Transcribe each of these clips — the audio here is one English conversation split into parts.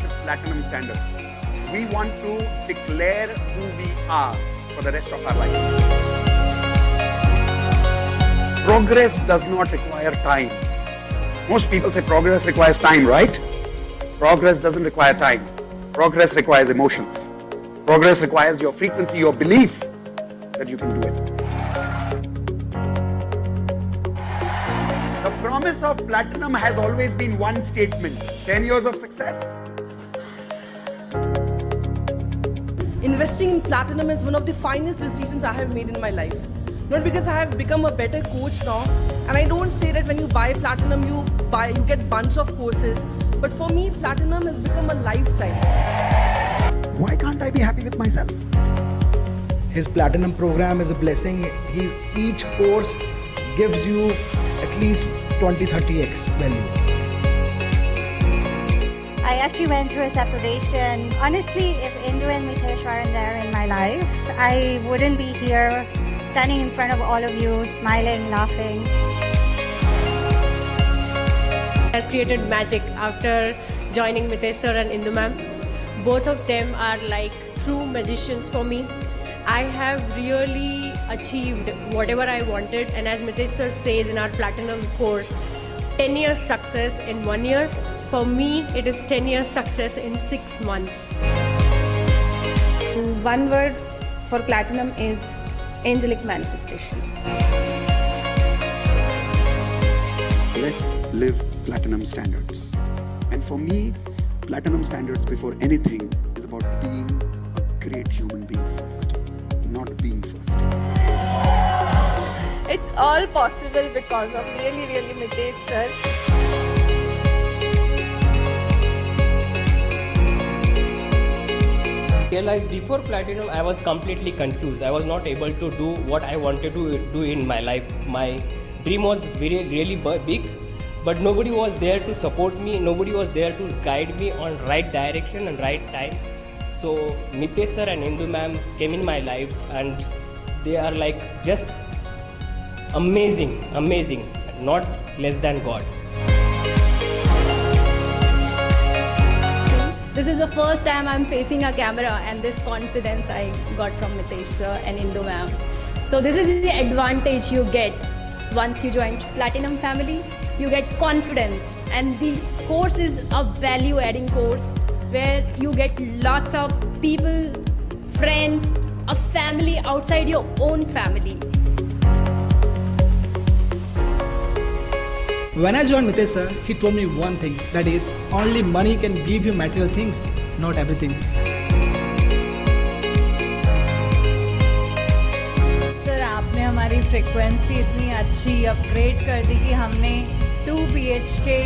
with platinum standards. We want to declare who we are for the rest of our life. Progress does not require time. Most people say progress requires time, right? Progress doesn't require time. Progress requires emotions. Progress requires your frequency, your belief that you can do it. The promise of platinum has always been one statement: 10 years of success. Investing in platinum is one of the finest decisions I have made in my life. Not because I have become a better coach now, and I don't say that when you buy platinum you get bunch of courses, but for me platinum has become a lifestyle. Why can't I be happy with myself? His platinum program is a blessing. Each course gives you at least 20-30x value. I actually went through a separation. Honestly, if Indu and Mitesh weren't there in my life, I wouldn't be here standing in front of all of you, smiling, laughing. Has created magic after joining Mitesh sir and Indu ma'am. Both of them are like true magicians for me. I have really achieved whatever I wanted, and as Mitesh sir says in our platinum course, 10 years success in 1 year. For me, it is 10 years success in 6 months. One word for platinum is angelic manifestation. Let's live platinum standards. And for me, platinum standards before anything is about being a great human being first, not being first. It's all possible because of really Mitesh sir. Realized before platinum I was completely confused. I was not able to do what I wanted to do in my life. My dream was really big, but nobody was there to support me. Nobody was there to guide me on right direction and right time. So Mitesh sir and Indu ma'am came in my life, and they are like just amazing, not less than God. This is the first time I'm facing a camera, and this confidence I got from Mitesh sir and Indu ma'am. So this is the advantage you get once you join Platinum family. You get confidence, and the course is a value adding course where you get lots of people, friends, a family outside your own family. When I joined Mitesh sir, he told me one thing, that is, only money can give you material things, not everything. Sir आपने हमारी frequency इतनी अच्छी upgrade कर दी कि हमने 2 BHK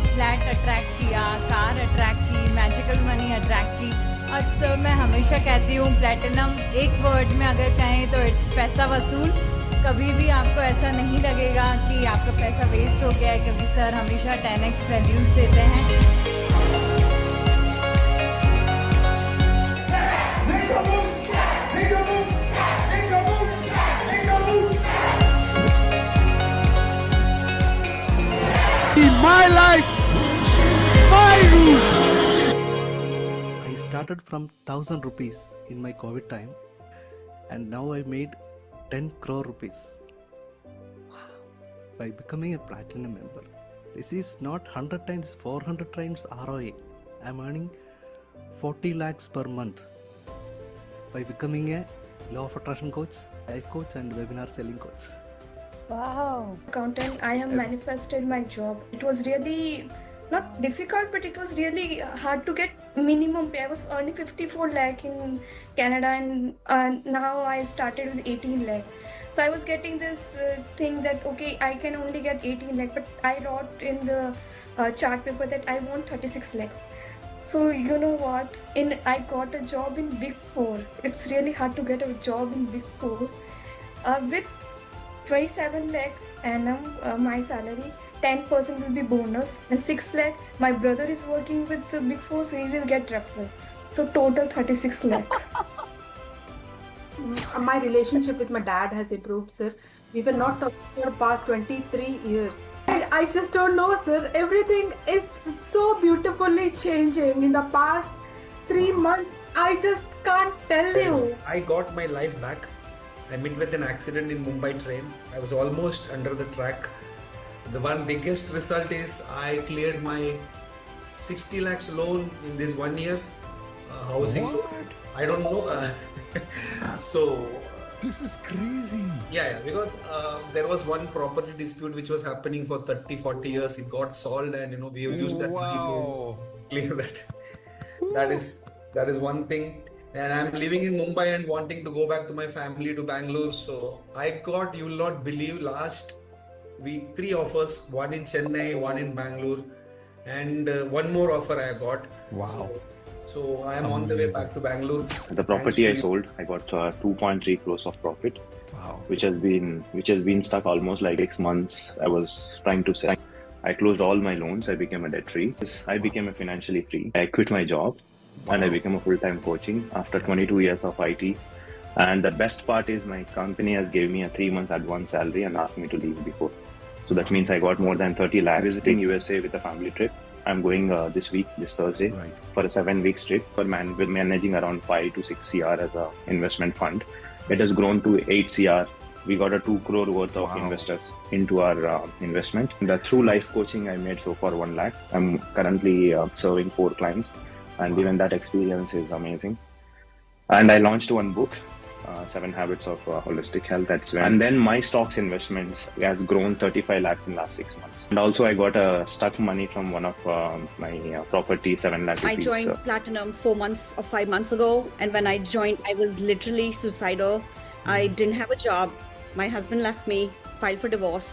flat attract किया, car attract की, magical money attract की। और सर मैं हमेशा कहती हूँ प्लैटिनम एक वर्ड में अगर कहें तो इट्स पैसा वसूल। कभी भी आपको ऐसा नहीं लगेगा कि आपका पैसा वेस्ट हो गया है, क्योंकि सर हमेशा 10x वैल्यूज देते हैं। My life, my rules. I started from 1000 rupees in my COVID time, and now I made 10 crore rupees by becoming a platinum member. This is not 100 times, 400 times ROI. I'm earning 40 lakhs per month by becoming a law of attraction coach, life coach, and webinar selling coach. Wow. Accountant, I have manifested my job. It was really not difficult, but it was really hard to get minimum pay. I was earning 54 lakh in Canada, and now I started with 18 lakh. So I was getting this thing that okay, I can only get 18 lakh, but I wrote in the chart paper that I want 36 lakh. So you know what? I got a job in Big Four. It's really hard to get a job in Big Four with 27 lakh annum my salary. 10% will be bonus, and 6 lakh my brother is working with the Big Four, so he will get referral. So total 36 lakh. My relationship with my dad has improved, sir. We were not talking for past 23 years. I just don't know, sir. Everything is so beautifully changing in the past 3 months. I just can't tell you. I got my life back. I met with an accident in Mumbai train. I was almost under the track. The one biggest result is I cleared my 60 lakhs loan in this 1 year. Housing. What? I don't know. So This is crazy. yeah, because there was one property dispute which was happening for 30-40 years. It got solved, and we have used that money Wow. to clear that. That is one thing. And I'm living in Mumbai and wanting to go back to my family to Bangalore. So I got, you will not believe, last week 3 offers, one in Chennai, one in Bangalore, and one more offer I got. Wow. So I am on the way back to Bangalore. The property I sold, I got 2.3 crores of profit, Wow. which has been stuck almost like 6 months. I was trying to sell. I closed all my loans. I became a debt free. I became a financially free. I quit my job and I became a full-time coaching after 22 years of IT. And the best part is my company has gave me a 3 months advance salary and asked me to leave before. So that means I got more than 30 lakhs visiting USA with a family trip. I'm going this week, this Thursday, Right. for a 7-week trip. We're managing around 5 to 6 CR as a investment fund. It has grown to 8 CR. We got a 2 crore worth of Wow. investors into our investment. The through life coaching I made so far 1 lakh. I'm currently serving 4 clients, and even that experience is amazing. And I launched one book, 7 Habits of Holistic Health. And then my stocks investments has grown 35 lakhs in last 6 months. And also I got a stuck money from one of my property, 7 lakh I rupees. joined Platinum 4 months or 5 months ago, and when I joined, I was literally suicidal. I didn't have a job. My husband left me, filed for divorce,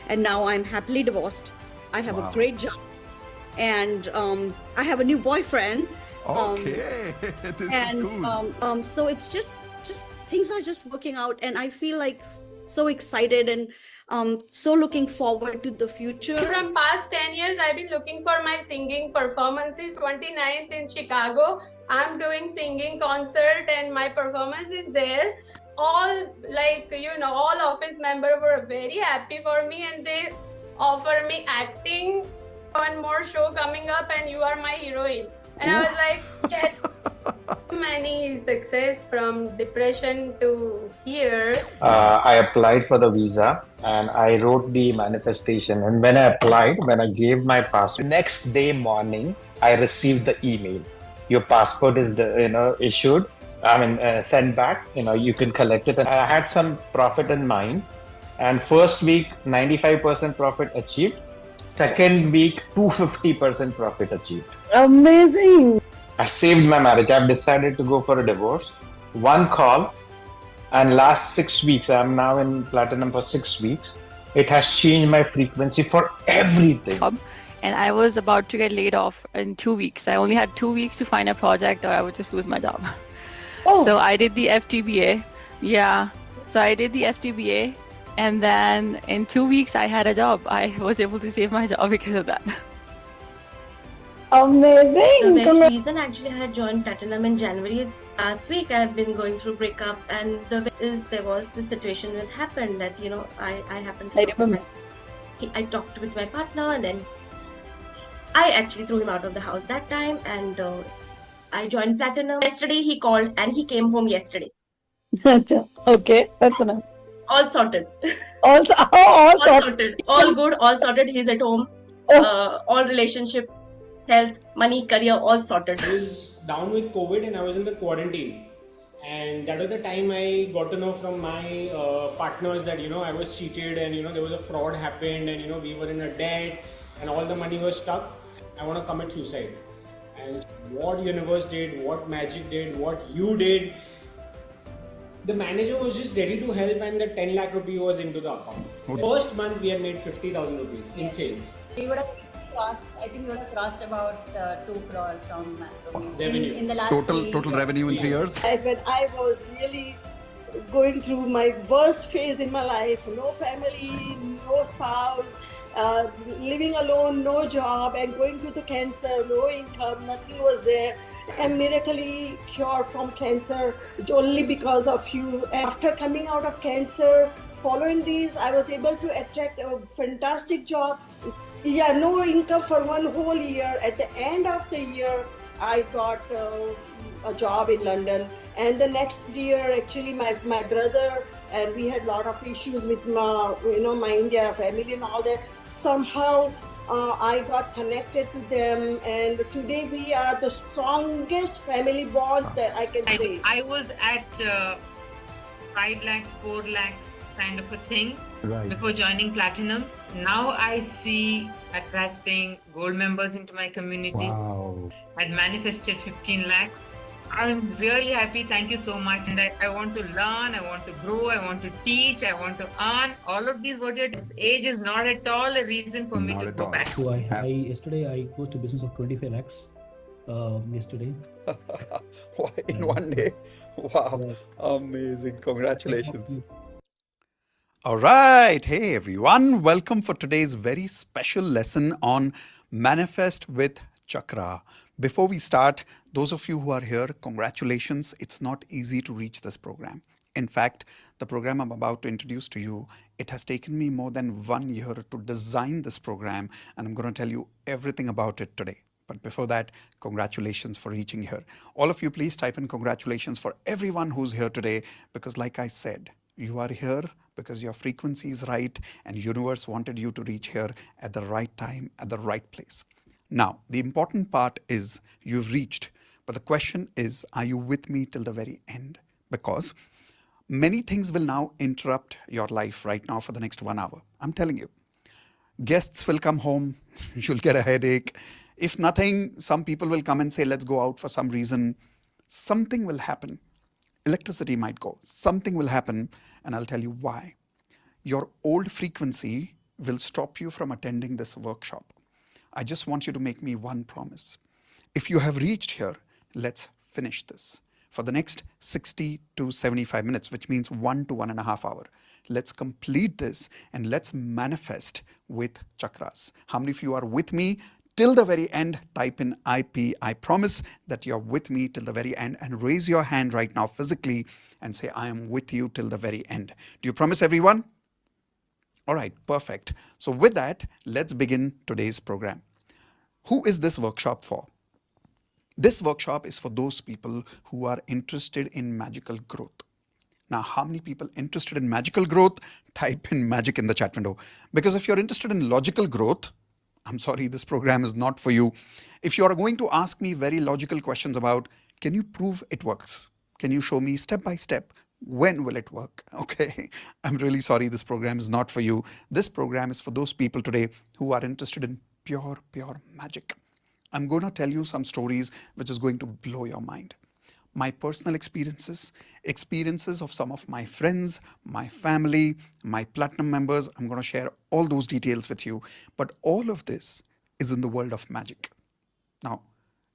and now I'm happily divorced. I have Wow. a great job, and I have a new boyfriend. Okay. This is cool. So it's just things are just working out, and I feel like so excited and so looking forward to the future. From past 10 years, I've been looking for my singing performances. 29th in Chicago, I'm doing singing concert and my performance is there. All all office members were very happy for me and they offer me acting. One more show coming up and you are my heroine. And I was like, yes. Many success from depression to here. I applied for the visa and I wrote the manifestation. And when I applied, when I gave my passport, next day morning, I received the email. Your passport is issued. Sent back. You can collect it. And I had some profit in mind. And first week, 95% profit achieved. Second week, 250% profit achieved. Amazing. I saved my marriage. I've decided to go for a divorce. One call, and last 6 weeks, I'm now in Platinum for 6 weeks. It has changed my frequency for everything. And I was about to get laid off in 2 weeks. I only had 2 weeks to find a project or I would just lose my job. Oh. So I did the FTBA. Yeah. So I did the FTBA. And then in 2 weeks, I had a job. I was able to save my job because of that. Amazing. The very reason actually I had joined Platinum in January is last week I've been going through breakup, and there was the situation that happened that I happened to I remember. I talked with my partner and then I actually threw him out of the house that time, and I joined Platinum. Yesterday he called and he came home yesterday. Okay, that's nice. All sorted. All sorted. All good, all sorted. He's at home. All relationship, health, money, career, all sorted. I was down with COVID and I was in the quarantine. And that was the time I got to know from my partners that, I was cheated and, there was a fraud happened and, we were in a debt and all the money was stuck. I want to commit suicide. And what universe did, what magic did, what you did, the manager was just ready to help and the 10 lakh rupee was into the account. First month we had made 50,000 rupees in sales. We would have crossed, I think we would have crossed about 2 crore from revenue. In the last Total revenue in 3 years? When I was really going through my worst phase in my life, no family, no spouse, living alone, no job, and going through the cancer, no income, nothing was there. am miraculously cured from cancer only because of you. And after coming out of cancer, following these, I was able to attract a fantastic job. Yeah, no income for one whole year. At the end of the year, I got a job in London. And the next year, actually, my brother and we had a lot of issues with my India family and all that. Somehow, I got connected to them, and today we are the strongest family bonds that I can say. I was at 5 lakhs, 4 lakhs kind of a thing before joining Platinum. Now I see attracting gold members into my community. Wow. I'd manifested 15 lakhs. I'm really happy. Thank you so much. And I want to learn, I want to grow, I want to teach, I want to earn. All of these, what this age is not at all a reason for me to go back. So yesterday I closed a business of 25 lakhs yesterday. In one day? Wow. Amazing. Congratulations. All right. Hey, everyone. Welcome for today's very special lesson on Manifest with Chakra. Before we start, those of you who are here, congratulations. It's not easy to reach this program. In fact, the program I'm about to introduce to you, it has taken me more than 1 year to design this program, and I'm going to tell you everything about it today. But before that, congratulations for reaching here. All of you, please type in congratulations for everyone who's here today, because like I said, you are here because your frequency is right and universe wanted you to reach here at the right time, at the right place. Now, the important part is you've reached, but the question is, are you with me till the very end? Because many things will now interrupt your life right now for the next 1 hour. I'm telling you. Guests will come home, you'll get a headache. If nothing, some people will come and say, let's go out for some reason. Something will happen. Electricity might go. Something will happen, and I'll tell you why. Your old frequency will stop you from attending this workshop. I just want you to make me one promise. If you have reached here, let's finish this. For the next 60 to 75 minutes, which means 1 to 1.5 hours. Let's complete this and let's manifest with chakras. How many of you are with me till the very end? Type in IP. I promise that you're with me till the very end, and raise your hand right now physically and say, I am with you till the very end. Do you promise, everyone? All right, perfect. So with that, let's begin today's program. Who is this workshop for? This workshop is for those people who are interested in magical growth. Now, how many people interested in magical growth? Type in magic in the chat window. Because if you're interested in logical growth, I'm sorry, this program is not for you. If you are going to ask me very logical questions about, can you prove it works? Can you show me step by step? When will it work? Okay, I'm really sorry, this program is not for you. This program is for those people today who are interested in pure magic. I'm going to tell you some stories which is going to blow your mind. My personal experiences of some of my friends, my family, my platinum members. I'm going to share all those details with you. But all of this is in the world of magic. Now,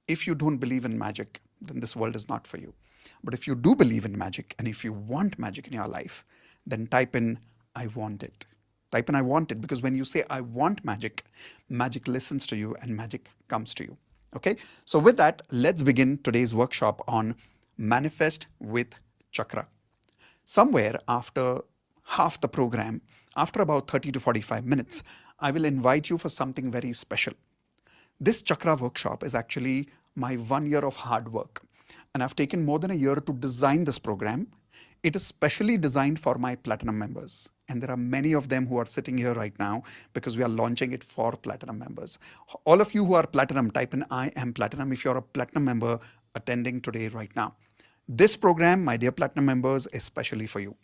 if you don't believe in magic, then this world is not for you. But if you do believe in magic, and if you want magic in your life, then type in, I want it. Type in, I want it, because when you say, I want magic, magic listens to you and magic comes to you. Okay, so with that, let's begin today's workshop on Manifest with Chakra. Somewhere after half the program, after about 30 to 45 minutes, I will invite you for something very special. This Chakra workshop is actually my 1 year of hard work. And I've taken more than a year to design this program. It is specially designed for my platinum members. And there are many of them who are sitting here right now because we are launching it for platinum members. All of you who are platinum, type in I am platinum if you're a platinum member attending today right now. This program, my dear platinum members, is specially for you.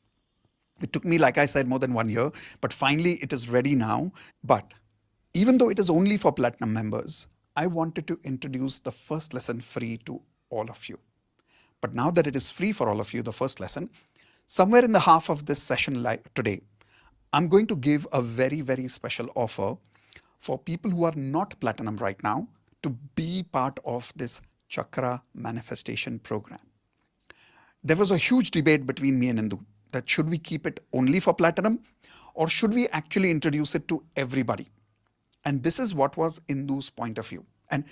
It took me, like I said, more than 1 year, but finally it is ready now. But even though it is only for platinum members, I wanted to introduce the first lesson free to all of you. But now that it is free for all of you, the first lesson, somewhere in the half of this session today, I'm going to give a very special offer for people who are not platinum right now to be part of this Chakra manifestation program. There was a huge debate between me and Indu that should we keep it only for platinum or should we actually introduce it to everybody? And this is what was Indu's point of view. And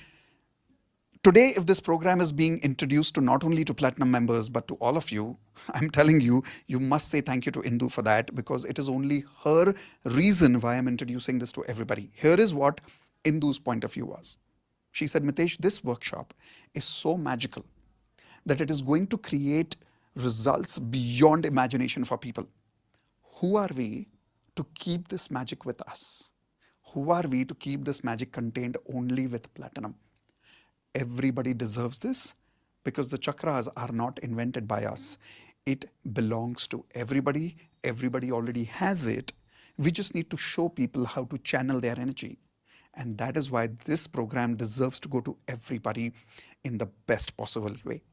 Today, if this program is being introduced to not only to Platinum members, but to all of you, I'm telling you, you must say thank you to Indu for that, because it is only her reason why I'm introducing this to everybody. Here is what Indu's point of view was. She said, Mitesh, this workshop is so magical that it is going to create results beyond imagination for people. Who are we to keep this magic with us? Who are we to keep this magic contained only with Platinum? Everybody deserves this, because the chakras are not invented by us. It belongs to everybody. Everybody already has it. We just need to show people how to channel their energy. And that is why this program deserves to go to everybody in the best possible way.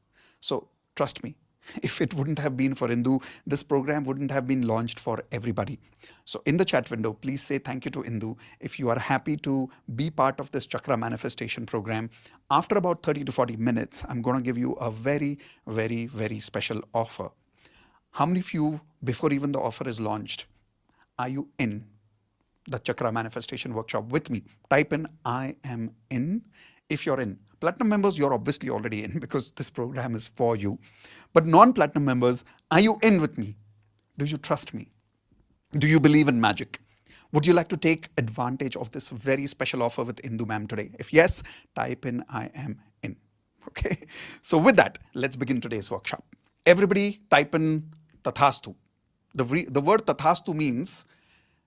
So trust me, if it wouldn't have been for Indu, this program wouldn't have been launched for everybody. So in the chat window, please say thank you to Indu if you are happy to be part of this chakra manifestation program. After about 30 to 40 minutes, I'm going to give you a very, very, very special offer. How many of you, before even the offer is launched, are you in the chakra manifestation workshop with me? Type in I am in if you're in. Platinum members, you're obviously already in, because this program is for you. But non-platinum members, are you in with me? Do you trust me? Do you believe in magic? Would you like to take advantage of this very special offer with Indu ma'am today? If yes, type in I am in. Okay. So with that, let's begin today's workshop. Everybody type in Tathastu. The word Tathastu means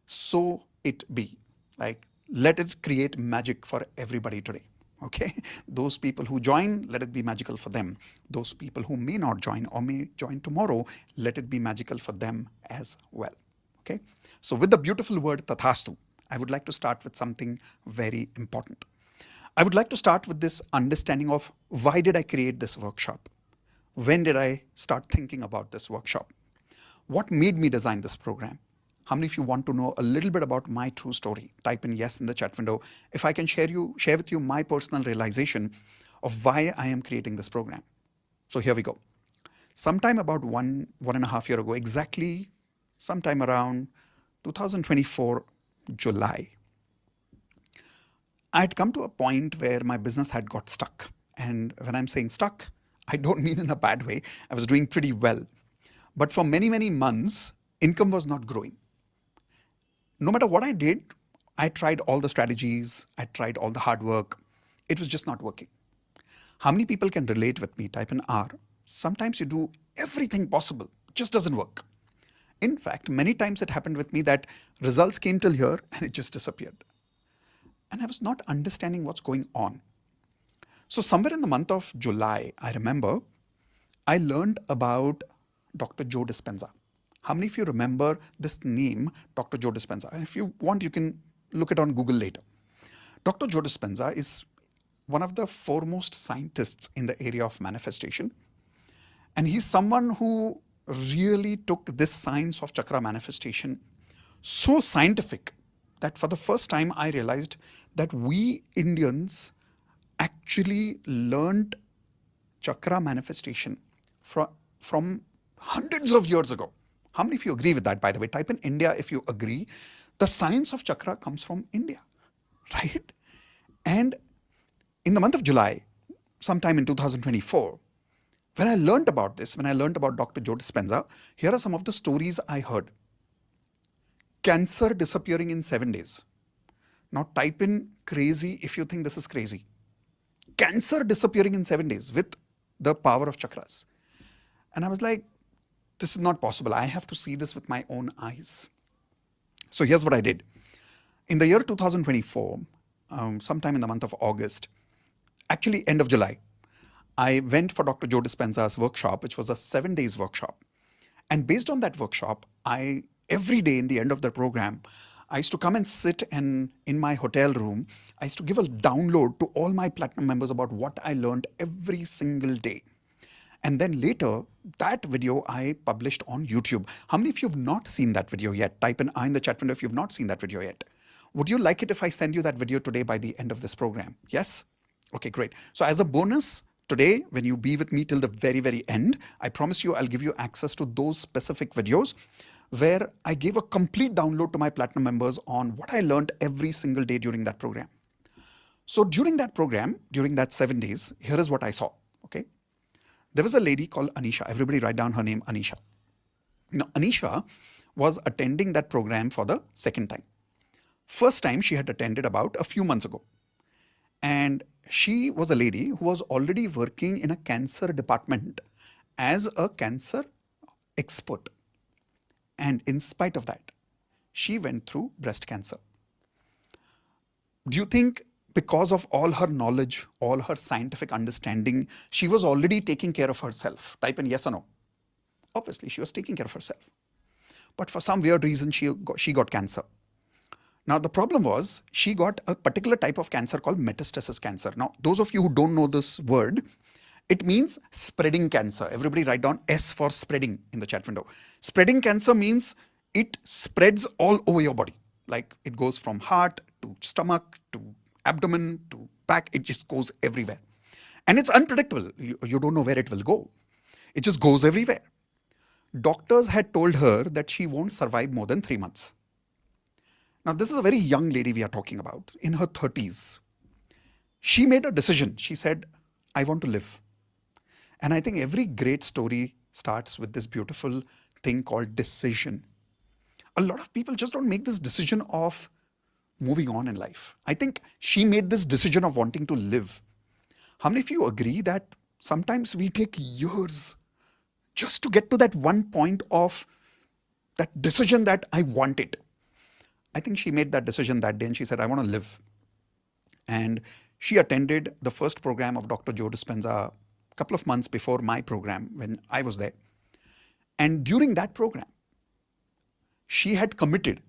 so it be. Like, let it create magic for everybody today. Okay, those people who join, let it be magical for them. Those people who may not join or may join tomorrow, let it be magical for them as well. Okay, so with the beautiful word Tathastu, I would like to start with something very important. I would like to start with this understanding of why did I create this workshop? When did I start thinking about this workshop? What made me design this program? How many of you want to know a little bit about my true story? Type in yes in the chat window. If I can share with you my personal realization of why I am creating this program. So here we go. Sometime about one and a half year ago, exactly sometime around 2024 July, I had come to a point where my business had got stuck. And when I'm saying stuck, I don't mean in a bad way. I was doing pretty well. But for many, many months, income was not growing. No matter what I did, I tried all the strategies, I tried all the hard work. It was just not working. How many people can relate with me? Type in R. Sometimes you do everything possible, it just doesn't work. In fact, many times it happened with me that results came till here and it just disappeared. And I was not understanding what's going on. So somewhere in the month of July, I remember, I learned about Dr. Joe Dispenza. How many of you remember this name, Dr. Joe Dispenza? And if you want, you can look it on Google later. Dr. Joe Dispenza is one of the foremost scientists in the area of manifestation. And he's someone who really took this science of chakra manifestation so scientific that for the first time I realized that we Indians actually learned chakra manifestation from hundreds of years ago. How many of you agree with that, by the way? Type in India if you agree. The science of chakra comes from India, right? And in the month of July, sometime in 2024, when I learned about this, when I learned about Dr. Joe Dispenza, here are some of the stories I heard. Cancer disappearing in 7 days. Now type in crazy if you think this is crazy. Cancer disappearing in 7 days with the power of chakras. And I was like, this is not possible. I have to see this with my own eyes. So here's what I did. In the year 2024, sometime in the month of August, actually end of July, I went for Dr. Joe Dispenza's workshop, which was a 7 days workshop. And based on that workshop, every day in the end of the program, I used to come and sit in my hotel room. I used to give a download to all my platinum members about what I learned every single day. And then later, that video I published on YouTube. How many of you have not seen that video yet? Type in I in the chat window if you've not seen that video yet. Would you like it if I send you that video today by the end of this program? Yes? Okay, great. So as a bonus, today, when you be with me till the very, very end, I promise you I'll give you access to those specific videos where I gave a complete download to my platinum members on what I learned every single day during that program. So during that program, during that 7 days, here is what I saw. Okay. There was a lady called Anisha. Everybody write down her name, Anisha. Now, Anisha was attending that program for the second time. First time she had attended about a few months ago. And she was a lady who was already working in a cancer department as a cancer expert. And in spite of that, she went through breast cancer. Do you think because of all her knowledge, all her scientific understanding, she was already taking care of herself? Type in yes or no. Obviously, she was taking care of herself. But for some weird reason, she got cancer. Now, the problem was she got a particular type of cancer called metastasis cancer. Now, those of you who don't know this word, it means spreading cancer. Everybody write down S for spreading in the chat window. Spreading cancer means it spreads all over your body. Like it goes from heart to stomach to abdomen to back. It just goes everywhere. And it's unpredictable. You don't know where it will go. It just goes everywhere. Doctors had told her that she won't survive more than 3 months. Now, this is a very young lady we are talking about, in her 30s. She made a decision. She said, I want to live. And I think every great story starts with this beautiful thing called decision. A lot of people just don't make this decision of moving on in life. I think she made this decision of wanting to live. How many of you agree that sometimes we take years just to get to that one point of that decision that I want it? I think she made that decision that day and she said, I want to live. And she attended the first program of Dr. Joe Dispenza a couple of months before my program when I was there. And during that program, she had committed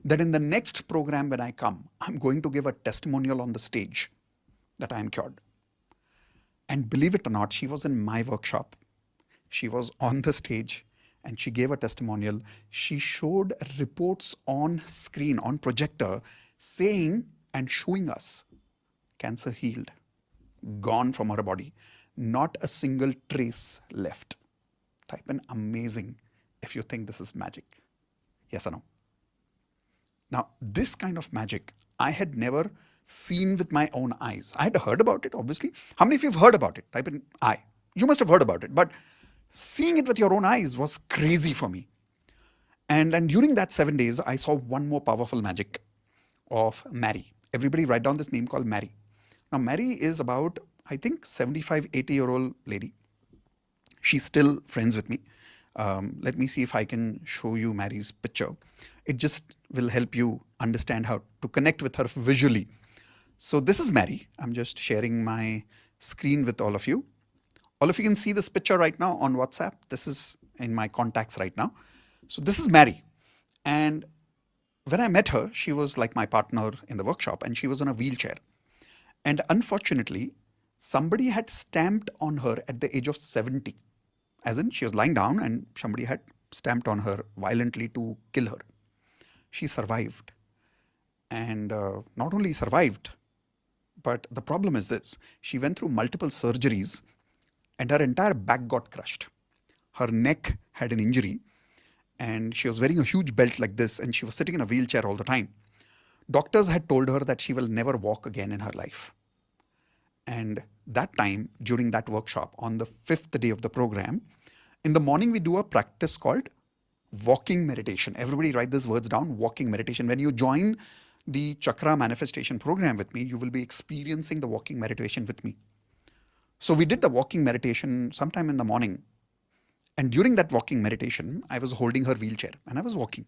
that in the next program when I come, I'm going to give a testimonial on the stage that I am cured. And believe it or not, she was in my workshop. She was on the stage and she gave a testimonial. She showed reports on screen, on projector, saying and showing us cancer healed, gone from her body, not a single trace left. Type in amazing if you think this is magic. Yes or no? Now, this kind of magic I had never seen with my own eyes. I had heard about it, obviously. How many of you have heard about it? Type in I. You must have heard about it, but seeing it with your own eyes was crazy for me. And during that 7 days, I saw one more powerful magic of Mary. Everybody write down this name called Mary. Now, Mary is about, I think, 75, 80-year-old lady. She's still friends with me. Let me see if I can show you Mary's picture. It just will help you understand how to connect with her visually. So this is Mary. I'm just sharing my screen with all of you. All of you can see this picture right now on WhatsApp. This is in my contacts right now. So this is Mary. And when I met her, she was like my partner in the workshop and she was on a wheelchair. And unfortunately, somebody had stamped on her at the age of 70. As in, she was lying down and somebody had stamped on her violently to kill her. She survived. And not only survived, but the problem is this. She went through multiple surgeries and her entire back got crushed. Her neck had an injury and she was wearing a huge belt like this and she was sitting in a wheelchair all the time. Doctors had told her that she will never walk again in her life. And that time, during that workshop, on the 5th day of the program, in the morning we do a practice called walking meditation. Everybody write these words down, walking meditation. When you join the Chakra manifestation program with me, you will be experiencing the walking meditation with me. So we did the walking meditation sometime in the morning. And during that walking meditation, I was holding her wheelchair and I was walking.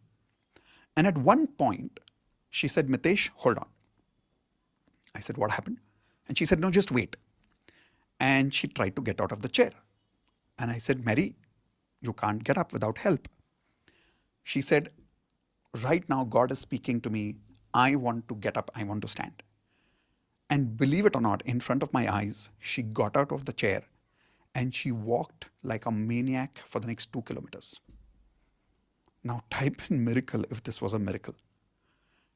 And at one point, she said, Mitesh, hold on. I said, what happened? And she said, no, just wait. And she tried to get out of the chair. And I said, Mary, you can't get up without help. She said, right now, God is speaking to me. I want to get up. I want to stand. And believe it or not, in front of my eyes, she got out of the chair and she walked like a maniac for the next 2 kilometers. Now type in miracle if this was a miracle.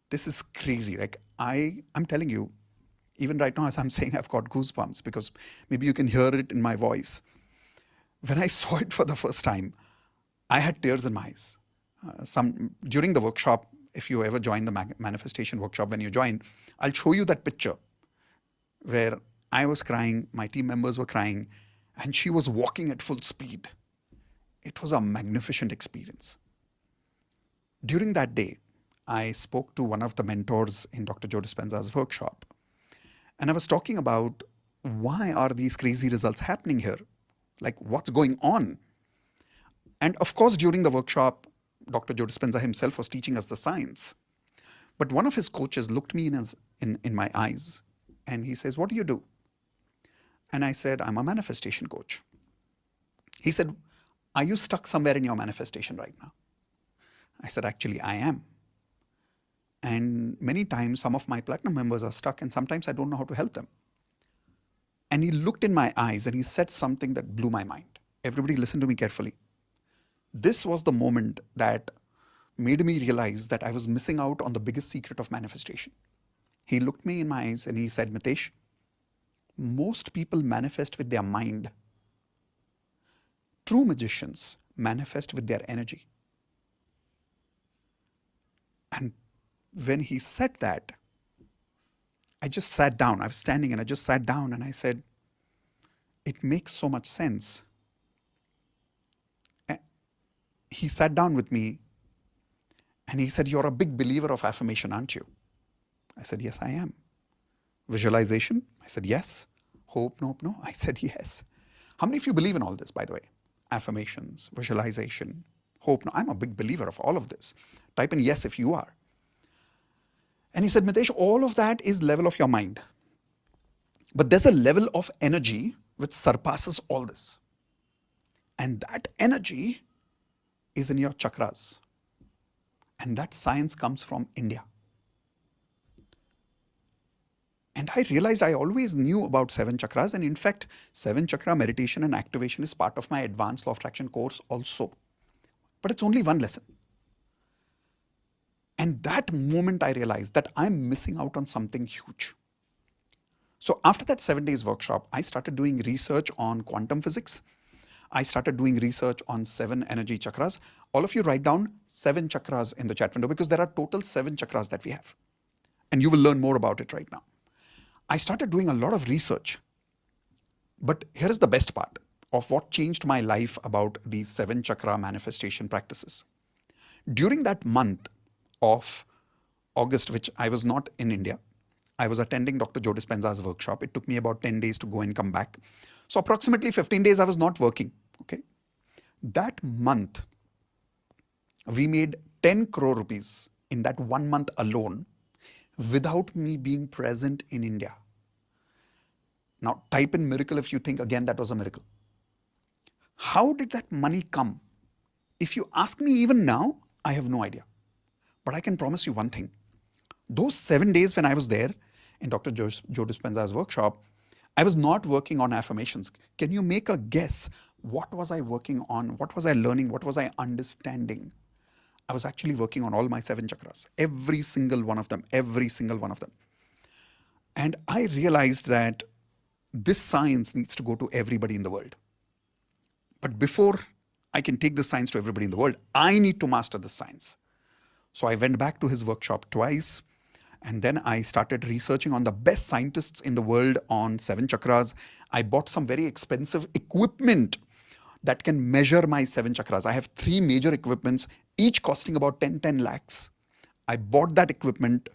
This is crazy. Like I'm telling you, even right now as I'm saying, I've got goosebumps because maybe you can hear it in my voice. When I saw it for the first time, I had tears in my eyes. During the workshop, if you ever join the manifestation workshop, when you join, I'll show you that picture. where I was crying, my team members were crying, and she was walking at full speed. It was a magnificent experience. During that day, I spoke to one of the mentors in Dr. Joe Dispenza's workshop, and I was talking about why are these crazy results happening here? Like, what's going on? And of course, during the workshop, Dr. Joe Dispenza himself was teaching us the science. But one of his coaches looked me in my eyes and he says, "What do you do?" And I said, "I'm a manifestation coach." He said, "Are you stuck somewhere in your manifestation right now?" I said, "Actually, I am. And many times, some of my platinum members are stuck, and sometimes I don't know how to help them." And he looked in my eyes and he said something that blew my mind. Everybody listen to me carefully. This was the moment that made me realize that I was missing out on the biggest secret of manifestation. He looked me in my eyes and he said, "Mitesh, most people manifest with their mind. True magicians manifest with their energy." And when he said that, I just sat down. I was standing and I just sat down and I said, it makes so much sense. He sat down with me and he said, "You're a big believer of affirmation, aren't you?" I said, "Yes, I am." Visualization? I said, "Yes." Hope? Nope, no. I said, "Yes." How many of you believe in all this, by the way? Affirmations, visualization, hope. No, I'm a big believer of all of this. Type in yes if you are. And he said, "Mitesh, all of that is level of your mind. But there's a level of energy which surpasses all this. And that energy is in your chakras. And that science comes from India." And I realized I always knew about 7 chakras. And in fact, 7 chakra meditation and activation is part of my advanced law of attraction course also. But it's only one lesson. And that moment I realized that I'm missing out on something huge. So after that 7 days workshop, I started doing research on quantum physics. I started doing research on 7 energy chakras. All of you write down 7 chakras in the chat window because there are total 7 chakras that we have. And you will learn more about it right now. I started doing a lot of research. But here is the best part of what changed my life about these 7 chakra manifestation practices. During that month of August, which I was not in India, I was attending Dr. Joe Dispenza's workshop. It took me about 10 days to go and come back. So approximately 15 days I was not working. Okay. That month, we made 10 crore rupees in that 1 month alone without me being present in India. Now type in miracle if you think again that was a miracle. How did that money come? If you ask me even now, I have no idea. But I can promise you one thing. Those 7 days when I was there in Dr. Joe Dispenza's workshop, I was not working on affirmations. Can you make a guess? What was I working on? What was I learning? What was I understanding? I was actually working on all my 7 chakras, every single one of them, every single one of them. And I realized that this science needs to go to everybody in the world. But before I can take this science to everybody in the world, I need to master this science. So I went back to his workshop twice. And then I started researching on the best scientists in the world on 7 chakras. I bought some very expensive equipment that can measure my 7 chakras. I have 3 major equipments, each costing about 10 lakhs. I bought that equipment.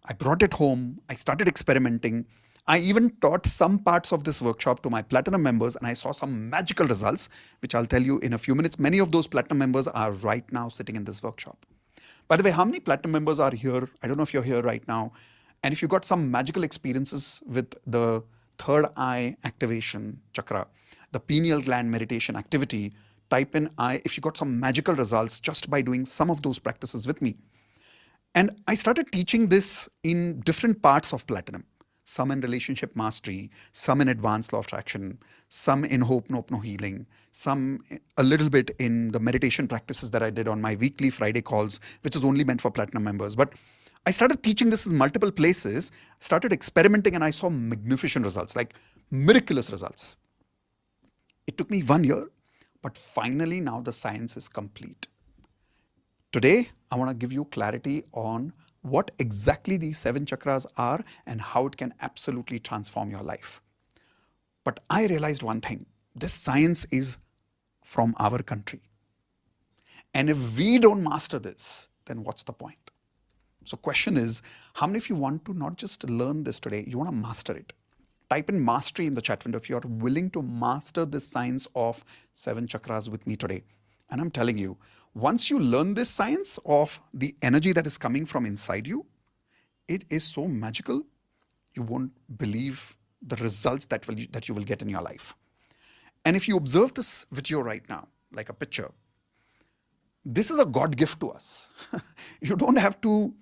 I brought it home. I started experimenting. I even taught some parts of this workshop to my platinum members, and I saw some magical results, which I'll tell you in a few minutes. Many of those platinum members are right now sitting in this workshop. By the way, how many platinum members are here? I don't know if you're here right now. And if you got some magical experiences with the third eye activation chakra, the pineal gland meditation activity, type in I if you got some magical results just by doing some of those practices with me. And I started teaching this in different parts of platinum. Some in relationship mastery, some in advanced law of attraction, some in hope, nope, no healing, some a little bit in the meditation practices that I did on my weekly Friday calls, which is only meant for platinum members. But I started teaching this in multiple places, started experimenting, and I saw magnificent results, like miraculous results. It took me 1 year, but finally now the science is complete. Today, I want to give you clarity on what exactly these 7 chakras are and how it can absolutely transform your life. But I realized one thing, this science is from our country. And if we don't master this, then what's the point? So question is, how many of you want to not just learn this today, you want to master it? Type in mastery in the chat window if you're willing to master this science of 7 chakras with me today. And I'm telling you, once you learn this science of the energy that is coming from inside you, it is so magical, you won't believe the results that you will get in your life. And if you observe this video right now, like a picture, this is a God gift to us. You don't have to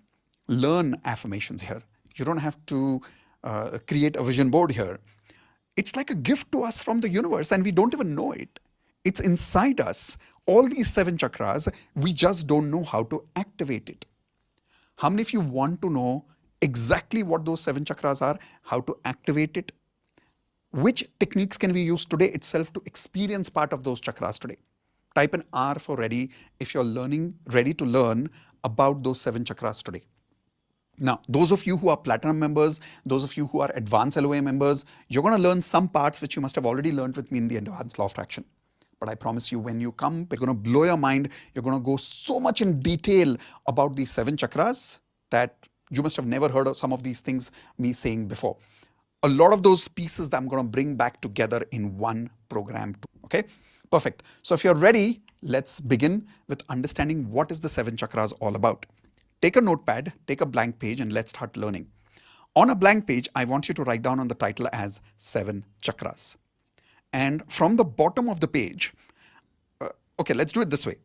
learn affirmations here. You don't have to create a vision board here. It's like a gift to us from the universe and we don't even know it. It's inside us. All these 7 chakras, we just don't know how to activate it. How many of you want to know exactly what those 7 chakras are, how to activate it? Which techniques can we use today itself to experience part of those chakras today? Type in R for ready if you're ready to learn about those 7 chakras today. Now, those of you who are platinum members, those of you who are advanced LOA members, you're going to learn some parts which you must have already learned with me in the advanced law of attraction. But I promise you, when you come, we're going to blow your mind. You're going to go so much in detail about these 7 chakras that you must have never heard of some of these things me saying before. A lot of those pieces that I'm going to bring back together in one program too. Okay, perfect. So if you're ready, let's begin with understanding what is the 7 chakras all about. Take a notepad, take a blank page, and let's start learning. On a blank page, I want you to write down on the title as 7 chakras. And from the bottom of the page, okay, let's do it this way.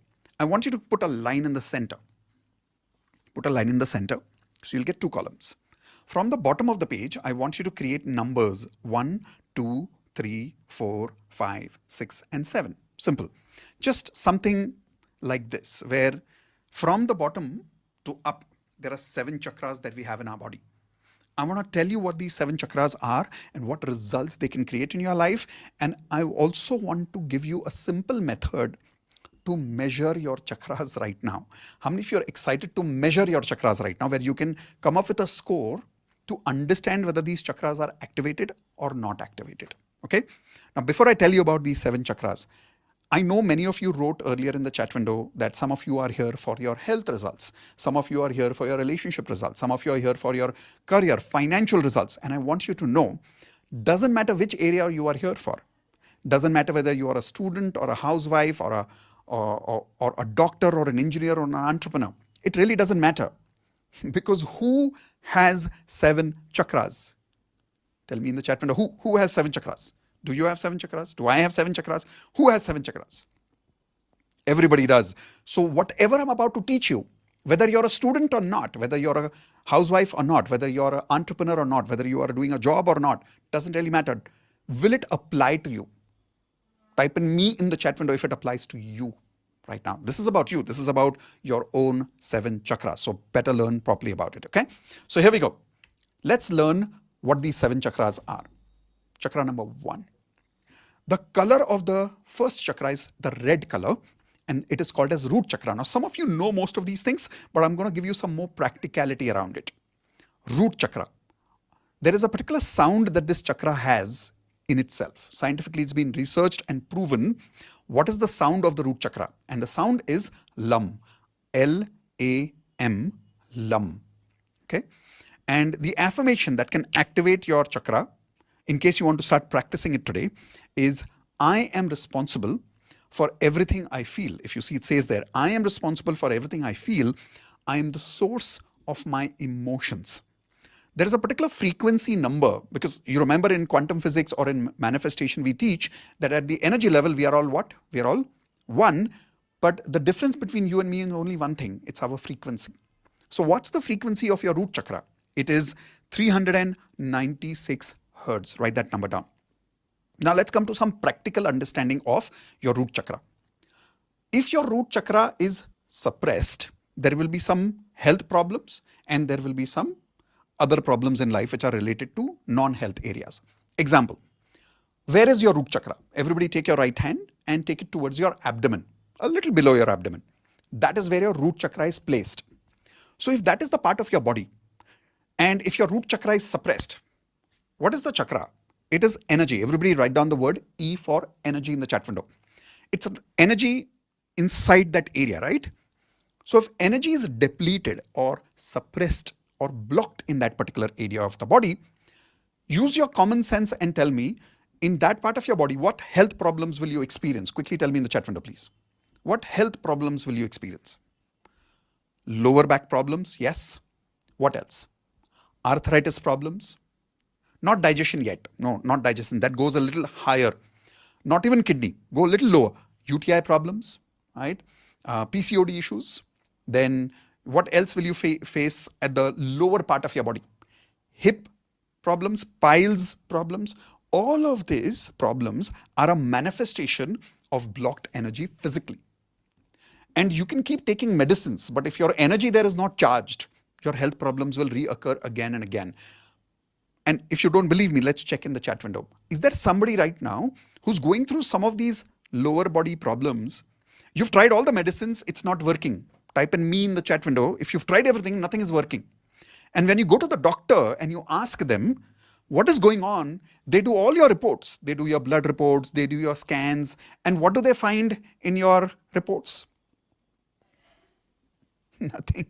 I want you to put a line in the center. Put a line in the center, so you'll get 2 columns. From the bottom of the page, I want you to create numbers 1, 2, 3, 4, 5, 6, and 7. Simple. Just something like this, where from the bottom to up, there are 7 chakras that we have in our body. I want to tell you what these 7 chakras are and what results they can create in your life. And I also want to give you a simple method to measure your chakras right now. How many of you are excited to measure your chakras right now, where you can come up with a score to understand whether these chakras are activated or not activated? Okay. Now, before I tell you about these 7 chakras, I know many of you wrote earlier in the chat window that some of you are here for your health results. Some of you are here for your relationship results. Some of you are here for your career, financial results. And I want you to know, doesn't matter which area you are here for. Doesn't matter whether you are a student or a housewife or a doctor or an engineer or an entrepreneur. It really doesn't matter. Because who has 7 chakras? Tell me in the chat window, who has 7 chakras? Do you have 7 chakras? Do I have 7 chakras? Who has 7 chakras? Everybody does. So whatever I'm about to teach you, whether you're a student or not, whether you're a housewife or not, whether you're an entrepreneur or not, whether you are doing a job or not, doesn't really matter. Will it apply to you? Type in me in the chat window if it applies to you right now. This is about you. This is about your own 7 chakras. So better learn properly about it. Okay. So here we go. Let's learn what these 7 chakras are. Chakra number 1. The color of the first chakra is the red color, and it is called as root chakra. Now, some of you know most of these things, but I'm going to give you some more practicality around it. Root chakra. There is a particular sound that this chakra has in itself. Scientifically, it's been researched and proven what is the sound of the root chakra. And the sound is LAM. L-A-M. LAM. Okay. And the affirmation that can activate your chakra, in case you want to start practicing it today, is I am responsible for everything I feel. If you see, it says there, I am responsible for everything I feel. I am the source of my emotions. There is a particular frequency number, because you remember in quantum physics or in manifestation, we teach that at the energy level, we are all what? We are all one. But the difference between you and me is only one thing. It's our frequency. So what's the frequency of your root chakra? It is 396 hertz. Write that number down. Now let's come to some practical understanding of your root chakra. If your root chakra is suppressed, there will be some health problems and there will be some other problems in life which are related to non-health areas. Example, where is your root chakra? Everybody take your right hand and take it towards your abdomen, a little below your abdomen. That is where your root chakra is placed. So if that is the part of your body, and if your root chakra is suppressed, what is the chakra? It is energy. Everybody write down the word E for energy in the chat window. It's an energy inside that area, right? So if energy is depleted or suppressed or blocked in that particular area of the body, use your common sense and tell me, in that part of your body, what health problems will you experience? Quickly tell me in the chat window, please. What health problems will you experience? Lower back problems, yes. What else? Arthritis problems. Not digestion yet. No, not digestion. That goes a little higher. Not even kidney. Go a little lower. UTI problems, right? PCOD issues. Then what else will you face at the lower part of your body? Hip problems, piles problems. All of these problems are a manifestation of blocked energy physically. And you can keep taking medicines, but if your energy there is not charged, your health problems will reoccur again and again. And if you don't believe me, let's check in the chat window. Is there somebody right now who's going through some of these lower body problems? You've tried all the medicines, it's not working. Type in me in the chat window. If you've tried everything, nothing is working. And when you go to the doctor and you ask them what is going on, they do all your reports. They do your blood reports, they do your scans. And what do they find in your reports? Nothing.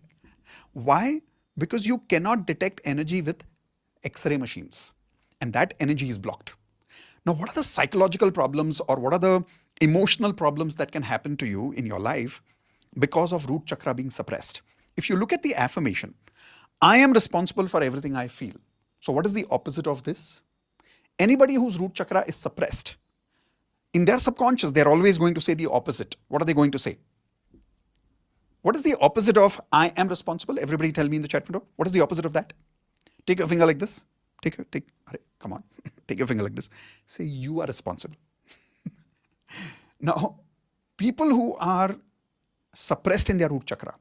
Why? Because you cannot detect energy with X-ray machines, and that energy is blocked. Now, what are the psychological problems or what are the emotional problems that can happen to you in your life because of root chakra being suppressed? If you look at the affirmation, I am responsible for everything I feel. So what is the opposite of this? Anybody whose root chakra is suppressed, in their subconscious, they're always going to say the opposite. What are they going to say? What is the opposite of I am responsible? Everybody tell me in the chat window. What is the opposite of that? Take your finger like this. Come on. Take your finger like this. Say you are responsible. Now, people who are suppressed in their root chakra,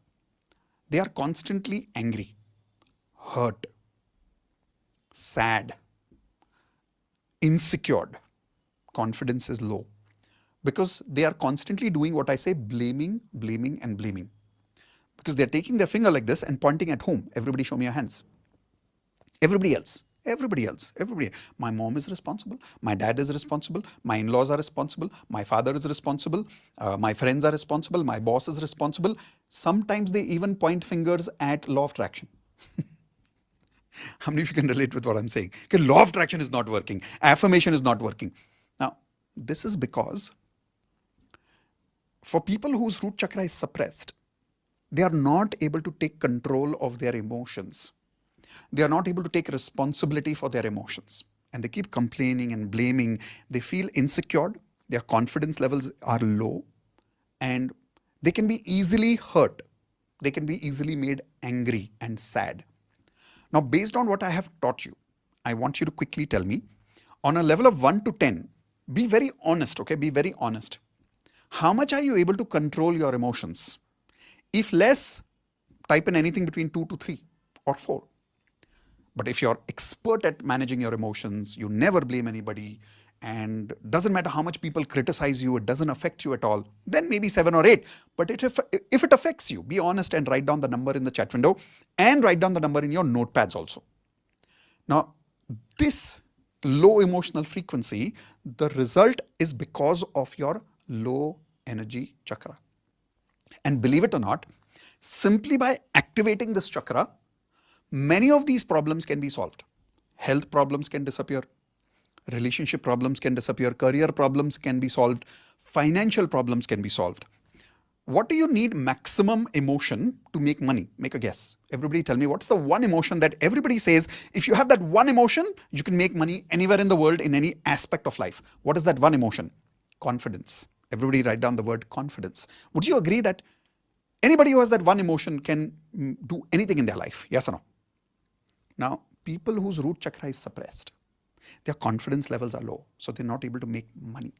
they are constantly angry, hurt, sad, insecure. Confidence is low because they are constantly doing what I say, blaming, blaming, and blaming. Because they're taking their finger like this and pointing at whom? Everybody show me your hands. Everybody else. Everybody else. Everybody. My mom is responsible. My dad is responsible. My in-laws are responsible. My father is responsible. My friends are responsible. My boss is responsible. Sometimes they even point fingers at law of attraction. How many of you can relate with what I'm saying? Okay, law of attraction is not working. Affirmation is not working. Now, this is because for people whose root chakra is suppressed, they are not able to take control of their emotions. They are not able to take responsibility for their emotions. And they keep complaining and blaming. They feel insecure. Their confidence levels are low. And they can be easily hurt. They can be easily made angry and sad. Now, based on what I have taught you, I want you to quickly tell me, on a level of 1 to 10, be very honest, okay? Be very honest. How much are you able to control your emotions? If less, type in anything between 2 to 3 or 4. But if you're expert at managing your emotions, you never blame anybody, and doesn't matter how much people criticize you, it doesn't affect you at all, then maybe 7 or 8. But if it affects you, be honest and write down the number in the chat window and write down the number in your notepads also. Now, this low emotional frequency, the result is because of your low energy chakra. And believe it or not, simply by activating this chakra, many of these problems can be solved. Health problems can disappear. Relationship problems can disappear. Career problems can be solved. Financial problems can be solved. What do you need maximum emotion to make money? Make a guess. Everybody tell me, what's the one emotion that everybody says, if you have that one emotion, you can make money anywhere in the world in any aspect of life? What is that one emotion? Confidence. Everybody write down the word confidence. Would you agree that anybody who has that one emotion can do anything in their life? Yes or no? Now, people whose root chakra is suppressed, their confidence levels are low, so they're not able to make money.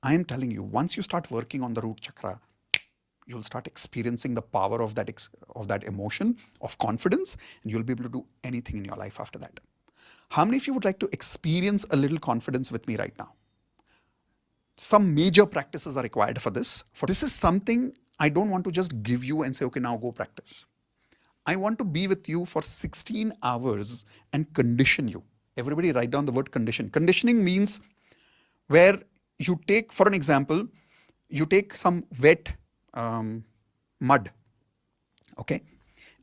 I am telling you, once you start working on the root chakra, you'll start experiencing the power of that emotion of confidence, and you'll be able to do anything in your life after that. How many of you would like to experience a little confidence with me right now? Some major practices are required for this. For this is something I don't want to just give you and say, okay, now go practice. I want to be with you for 16 hours and condition you. Everybody write down the word condition. Conditioning means where you take, for an example, you take some wet mud, okay,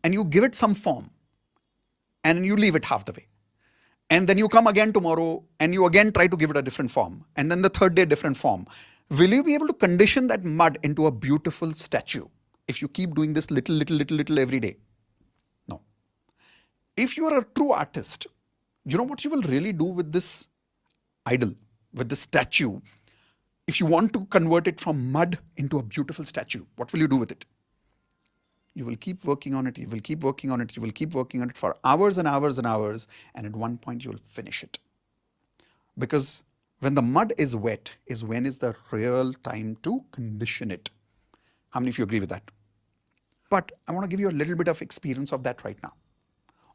and you give it some form and you leave it half the way. And then you come again tomorrow and you again try to give it a different form. And then the third day, different form. Will you be able to condition that mud into a beautiful statue if you keep doing this little every day? No. If you are a true artist, you know what you will really do with this idol, with this statue? If you want to convert it from mud into a beautiful statue, what will you do with it? You will keep working on it, you will keep working on it, you will keep working on it for hours and hours and hours, and at one point you will finish it. Because when the mud is wet is when is the real time to condition it. How many of you agree with that? But I want to give you a little bit of experience of that right now,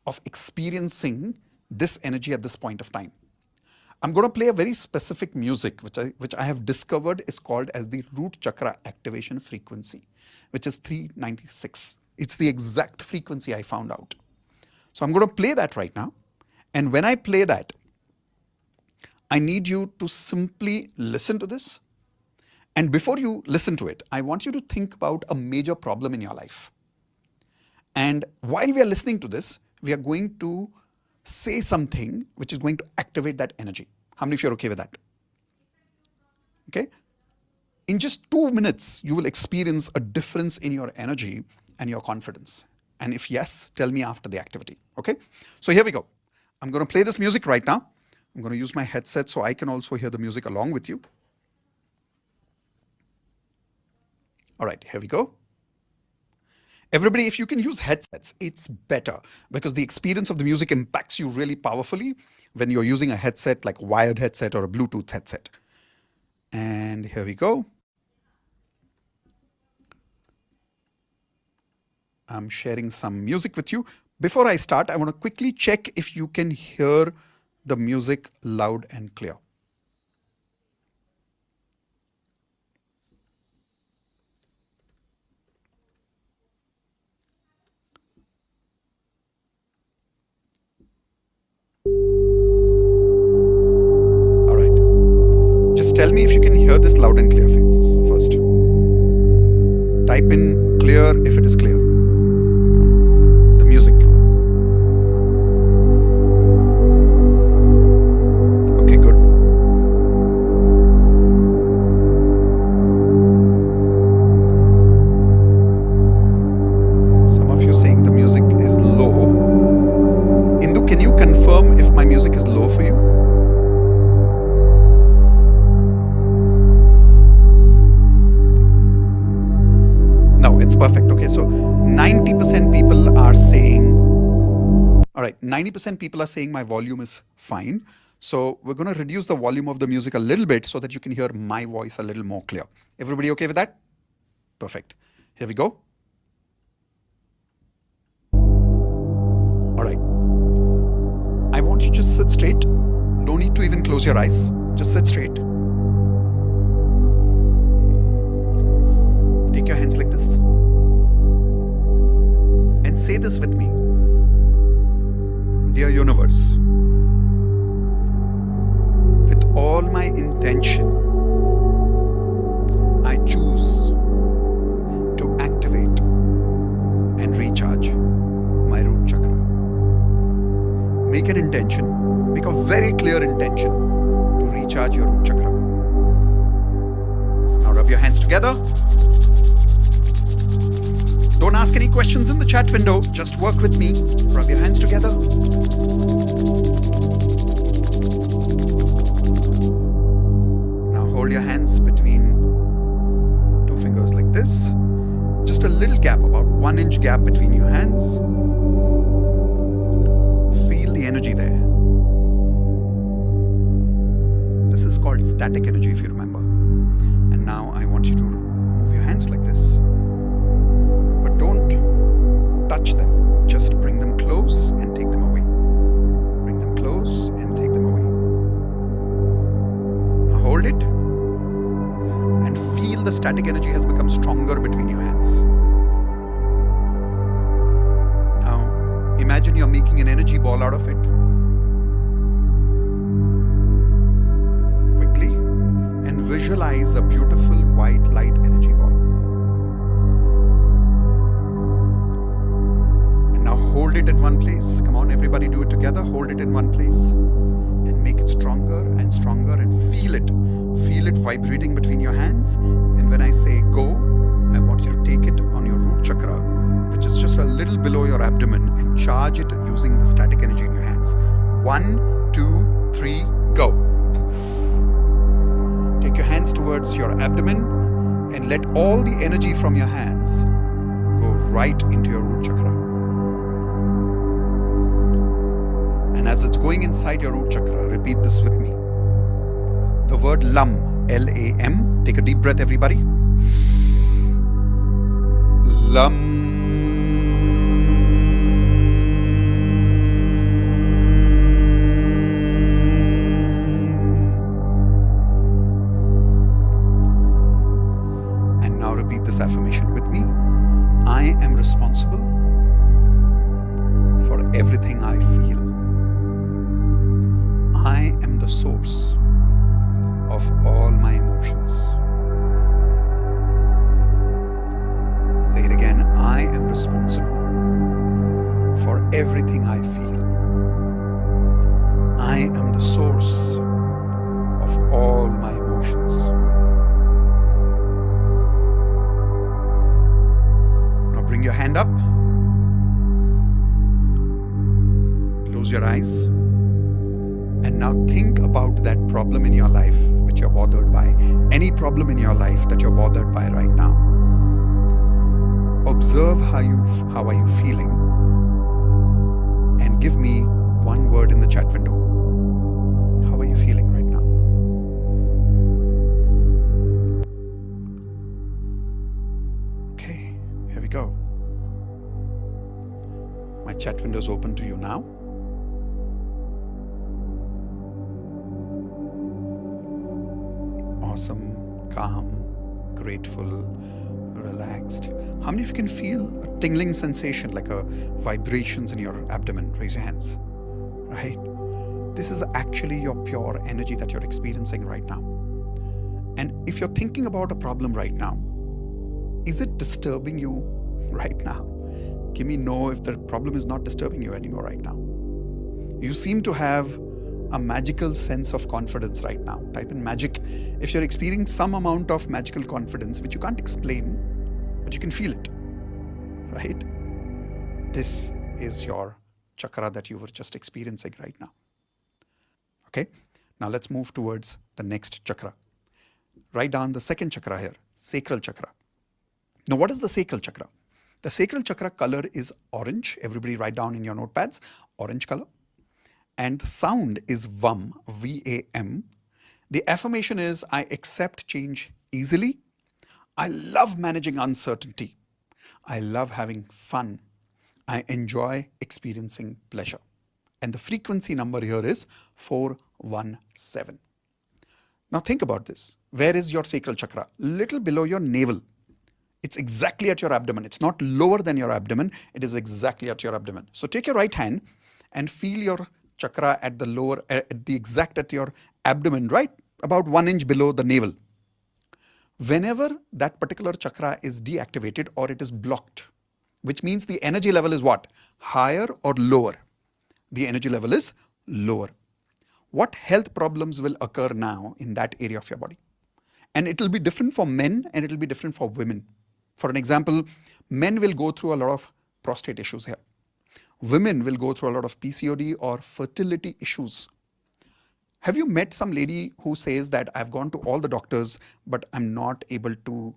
of experiencing this energy at this point of time. I'm going to play a very specific music which I have discovered is called as the root chakra activation frequency, which is 396. It's the exact frequency I found out. So I'm going to play that right now. And when I play that, I need you to simply listen to this. And before you listen to it, I want you to think about a major problem in your life. And while we are listening to this, we are going to say something which is going to activate that energy. How many of you are okay with that? Okay? In just 2 minutes, you will experience a difference in your energy and your confidence. And if yes, tell me after the activity. Okay? So here we go. I'm going to play this music right now. I'm going to use my headset so I can also hear the music along with you. All right, here we go. Everybody, if you can use headsets, it's better because the experience of the music impacts you really powerfully when you're using a headset like a wired headset or a Bluetooth headset. And here we go. I'm sharing some music with you. Before I start, I want to quickly check if you can hear the music loud and clear. All right. Just tell me if you can hear this loud and clear first. Type in clear if it is clear. The music. Okay, good. Some of you saying the music is low. Indu, can you confirm if my music is low for you? No, it's perfect. Okay, so 90% people are saying, all right, 90% people are saying my volume is fine. So we're going to reduce the volume of the music a little bit so that you can hear my voice a little more clear. Everybody okay with that? Perfect. Here we go. All right. I want you to just sit straight. No need to even close your eyes. Just sit straight. Take your hands like this. And say this with me. Dear universe, with all my intention, I choose to activate and recharge my root chakra. Make an intention, make a very clear intention to recharge your root chakra. Now rub your hands together. Don't ask any questions in the chat window, just work with me. Rub your hands together. Now hold your hands between two fingers like this. Just a little gap, about 1 inch gap between your hands. Feel the energy there. This is called static energy, if you remember. And now I want you to move your hands like this. But don't touch them. Just bring them close and take them away. Bring them close and take them away. Now hold it and feel the static energy has become stronger between your hands. imagine you're making an energy ball out of it. Quickly. And visualize a beautiful white light energy ball. And now hold it in one place. Come on, everybody do it together. Hold it in one place. And make it stronger and stronger and feel it. Feel it vibrating between your hands. And when I say go, I want you to take it on your root chakra, which is just a little below your abdomen, and charge it using the static energy in your hands. 1, 2, 3, go. Take your hands towards your abdomen and let all the energy from your hands go right into your root chakra. And as it's going inside your root chakra, repeat this with me. The word LAM, L-A-M. Take a deep breath, everybody. LAM. And now repeat this affirmation with me. I am responsible for everything I feel. I am the source of all my emotions. Say it again. I am responsible for everything I feel. I am the source of all my emotions. Now bring your hand up. Close your eyes. And now think about that problem in your life which you're bothered by. Any problem in your life that you're bothered by right now. Observe how are you feeling, and give me one word in the chat window. How are you feeling right now? Okay, here we go. My chat window is open to you now. Awesome, calm, grateful, relaxed. How many of you can feel a tingling sensation, like a vibrations in your abdomen? Raise your hands. Right? This is actually your pure energy that you're experiencing right now. And if you're thinking about a problem right now, is it disturbing you right now? Give me no if the problem is not disturbing you anymore right now. You seem to have a magical sense of confidence right now. Type in magic if you're experiencing some amount of magical confidence which you can't explain, but you can feel it, right? This is your chakra that you were just experiencing right now. Okay, now let's move towards the next chakra. Write down the second chakra here, sacral chakra. Now, what is the sacral chakra? The sacral chakra color is orange. Everybody write down in your notepads, orange color. And the sound is VAM, V-A-M. The affirmation is, I accept change easily. I love managing uncertainty. I love having fun. I enjoy experiencing pleasure. And the frequency number here is 417. Now think about this. Where is your sacral chakra? Little below your navel. It's exactly at your abdomen. It's not lower than your abdomen. It is exactly at your abdomen. So take your right hand and feel your chakra at the lower, at the exact at your abdomen, right? About 1 inch below the navel. Whenever that particular chakra is deactivated or it is blocked, which means the energy level is what? Higher or lower? The energy level is lower. What health problems will occur now in that area of your body? And it will be different for men and it will be different for women. For an example, men will go through a lot of prostate issues here. Women will go through a lot of PCOD or fertility issues. Have you met some lady who says that I've gone to all the doctors, but I'm not able to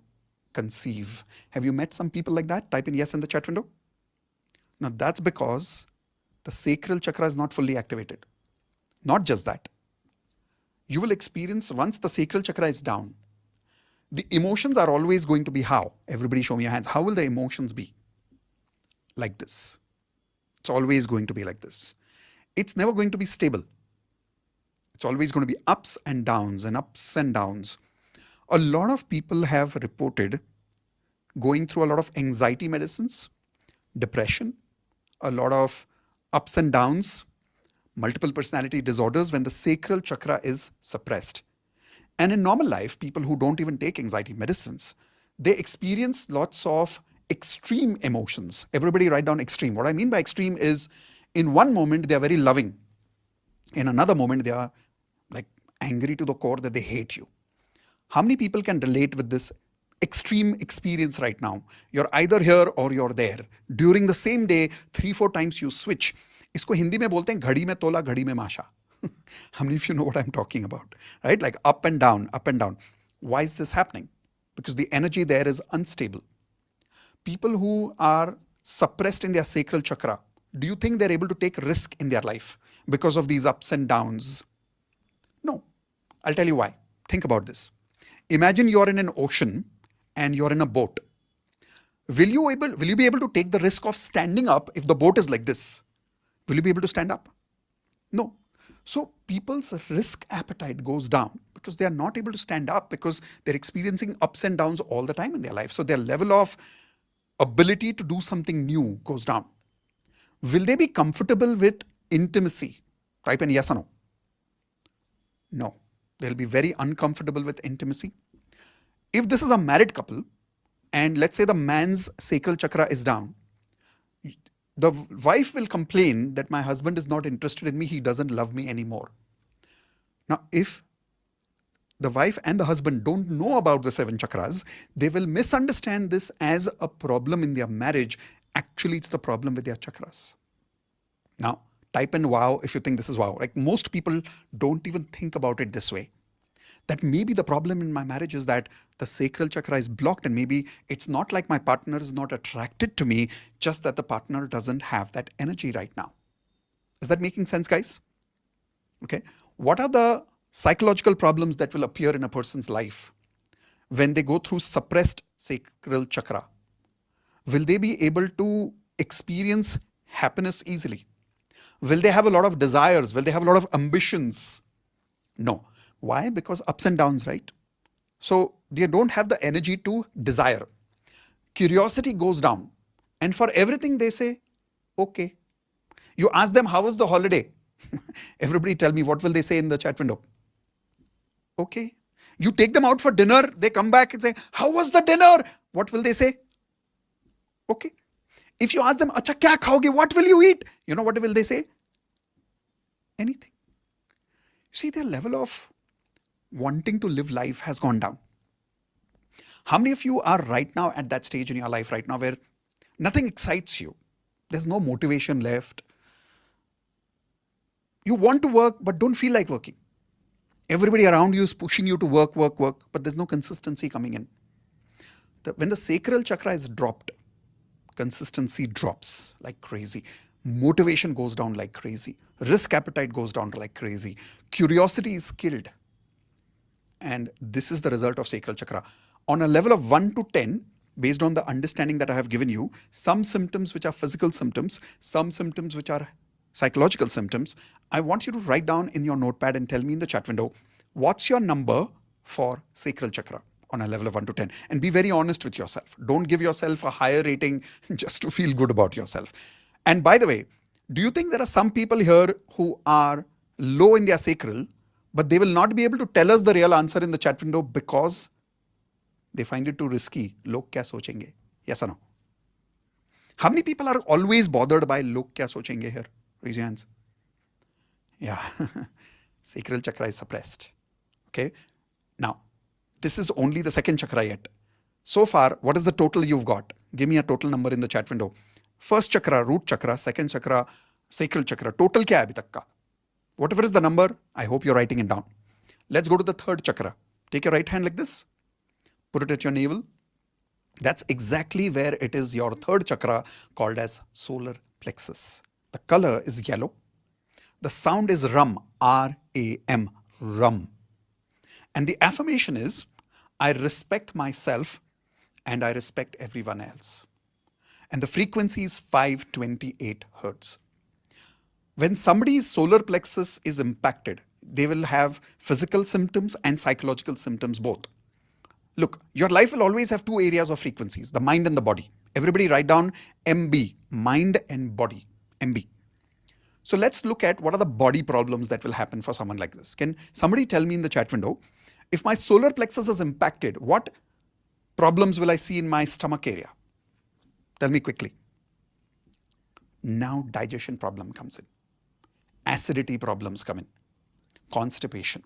conceive? Have you met some people like that? Type in yes in the chat window. Now that's because the sacral chakra is not fully activated. Not just that. You will experience, once the sacral chakra is down, the emotions are always going to be how? Everybody show me your hands. How will the emotions be? Like this. It's always going to be like this. It's never going to be stable. It's always going to be ups and downs and ups and downs. A lot of people have reported going through a lot of anxiety medicines, depression, a lot of ups and downs, multiple personality disorders when the sacral chakra is suppressed. And in normal life, people who don't even take anxiety medicines, they experience lots of extreme emotions. Everybody write down extreme. What I mean by extreme is in one moment they are very loving. In another moment they are like angry to the core that they hate you. How many people can relate with this extreme experience right now? You're either here or you're there. During the same day, 3-4 times you switch. इसको हिंदी में बोलते हैं घड़ी में तोला घड़ी में माशा. How many of you know what I'm talking about? Right? Like up and down, up and down. Why is this happening? Because the energy there is unstable. People who are suppressed in their sacral chakra, do you think they're able to take risk in their life because of these ups and downs? No. I'll tell you why. Think about this. Imagine you're in an ocean and you're in a boat. Will you be able to take the risk of standing up if the boat is like this? Will you be able to stand up? No. So people's risk appetite goes down because they are not able to stand up because they're experiencing ups and downs all the time in their life. So their level of ability to do something new goes down. Will they be comfortable with intimacy? Type in yes or no. No. They'll be very uncomfortable with intimacy. If this is a married couple, and let's say the man's sacral chakra is down, the wife will complain that my husband is not interested in me, he doesn't love me anymore. Now, if the wife and the husband don't know about the 7 chakras, they will misunderstand this as a problem in their marriage. Actually, it's the problem with their chakras. Now, type in wow if you think this is wow. Like most people don't even think about it this way. That maybe the problem in my marriage is that the sacral chakra is blocked, and maybe it's not like my partner is not attracted to me, just that the partner doesn't have that energy right now. Is that making sense, guys? Okay. What are the psychological problems that will appear in a person's life when they go through suppressed sacral chakra? Will they be able to experience happiness easily? Will they have a lot of desires? Will they have a lot of ambitions? No. Why? Because ups and downs, right? So they don't have the energy to desire. Curiosity goes down. And for everything they say, okay. You ask them, how was the holiday? Everybody tell me, what will they say in the chat window? Okay. You take them out for dinner, they come back and say, how was the dinner? What will they say? Okay. If you ask them, acha kya khaoge? What will you eat? You know what will they say? Anything. See, their level of wanting to live life has gone down. How many of you are right now at that stage in your life right now where nothing excites you? There's no motivation left. You want to work but don't feel like working. Everybody around you is pushing you to work, but there's no consistency coming in. When the sacral chakra is dropped, consistency drops like crazy. Motivation goes down like crazy. Risk appetite goes down like crazy. Curiosity is killed. And this is the result of sacral chakra. On a level of 1 to 10, based on the understanding that I have given you, some symptoms which are physical symptoms, some symptoms which are psychological symptoms, I want you to write down in your notepad and tell me in the chat window, what's your number for sacral chakra on a level of 1 to 10? And be very honest with yourself. Don't give yourself a higher rating just to feel good about yourself. And by the way, do you think there are some people here who are low in their sacral, but they will not be able to tell us the real answer in the chat window because they find it too risky? Log kya sochenge? Yes or no? How many people are always bothered by log kya sochenge here? Raise your hands. Yeah. Sacral chakra is suppressed. Okay. Now, this is only the second chakra yet. So far, what is the total you've got? Give me a total number in the chat window. First chakra, root chakra. Second chakra, sacral chakra. Total kya hai abhi tak ka? Whatever is the number, I hope you're writing it down. Let's go to the third chakra. Take your right hand like this. Put it at your navel. That's exactly where it is your third chakra called as solar plexus. The color is yellow. The sound is rum, R-A-M, rum. And the affirmation is, I respect myself and I respect everyone else. And the frequency is 528 hertz. When somebody's solar plexus is impacted, they will have physical symptoms and psychological symptoms both. Look, your life will always have two areas of frequencies, the mind and the body. Everybody write down MB, mind and body, MB. So let's look at what are the body problems that will happen for someone like this. Can somebody tell me in the chat window, if my solar plexus is impacted, what problems will I see in my stomach area? Tell me quickly. Now digestion problem comes in. Acidity problems come in. Constipation.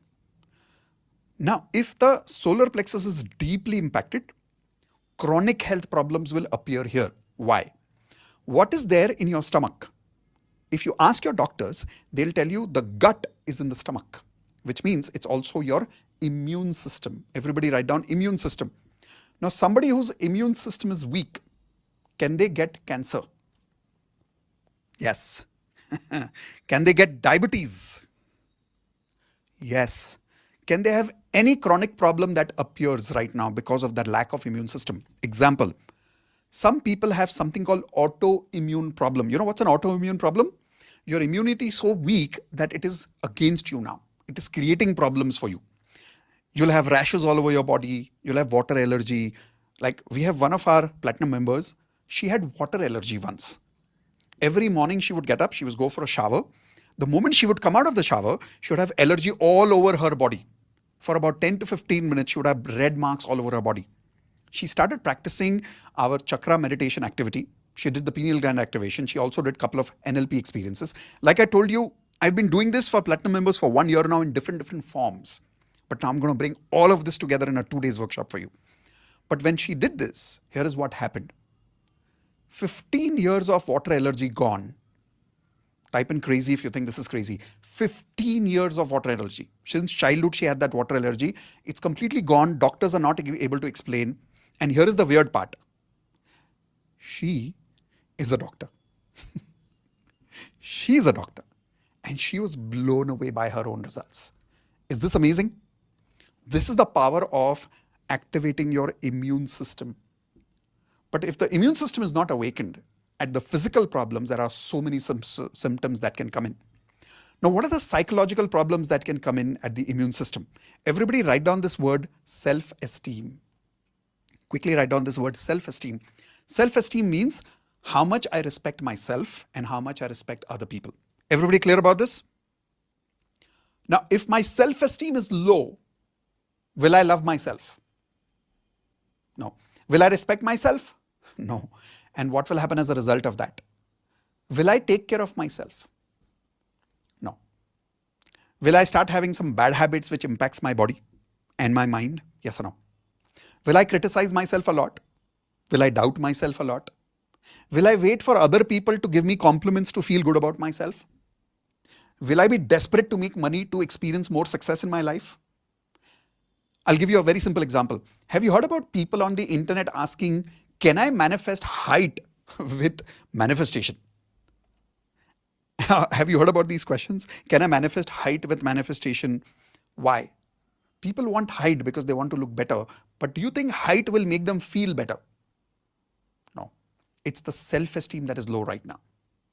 Now, if the solar plexus is deeply impacted, chronic health problems will appear here. Why? What is there in your stomach? If you ask your doctors, they'll tell you the gut is in the stomach, which means it's also your immune system. Everybody write down immune system. Now, somebody whose immune system is weak, can they get cancer? Yes. Can they get diabetes? Yes. Can they have any chronic problem that appears right now because of the lack of immune system? Example, some people have something called autoimmune problem. You know what's an autoimmune problem? Your immunity is so weak that it is against you now. It is creating problems for you. You'll have rashes all over your body. You'll have water allergy. Like we have one of our platinum members, she had water allergy once. Every morning she would get up, she would go for a shower. The moment she would come out of the shower, she would have allergy all over her body. For about 10 to 15 minutes, she would have red marks all over her body. She started practicing our chakra meditation activity. She did the pineal gland activation. She also did a couple of NLP experiences. Like I told you, I've been doing this for platinum members for 1 year now in different forms. But now I'm going to bring all of this together in a 2 days workshop for you. But when she did this, here is what happened. 15 years of water allergy gone. Type in crazy if you think this is crazy. 15 years of water allergy. Since childhood she had that water allergy. It's completely gone. Doctors are not able to explain. And here is the weird part. She is a doctor. She is a doctor. And she was blown away by her own results. Is this amazing? This is the power of activating your immune system. But if the immune system is not awakened, at the physical problems, there are so many symptoms that can come in. Now, what are the psychological problems that can come in at the immune system? Everybody write down this word self-esteem. Quickly write down this word self-esteem. Self-esteem means how much I respect myself and how much I respect other people. Everybody clear about this? Now, if my self-esteem is low, will I love myself? No. Will I respect myself? No. And what will happen as a result of that? Will I take care of myself? No. Will I start having some bad habits which impacts my body and my mind? Yes or no? Will I criticize myself a lot? Will I doubt myself a lot? Will I wait for other people to give me compliments to feel good about myself? Will I be desperate to make money to experience more success in my life? I'll give you a very simple example. Have you heard about people on the internet asking, can I manifest height with manifestation? Have you heard about these questions? Can I manifest height with manifestation? Why? People want height because they want to look better. But do you think height will make them feel better? No. It's the self-esteem that is low right now.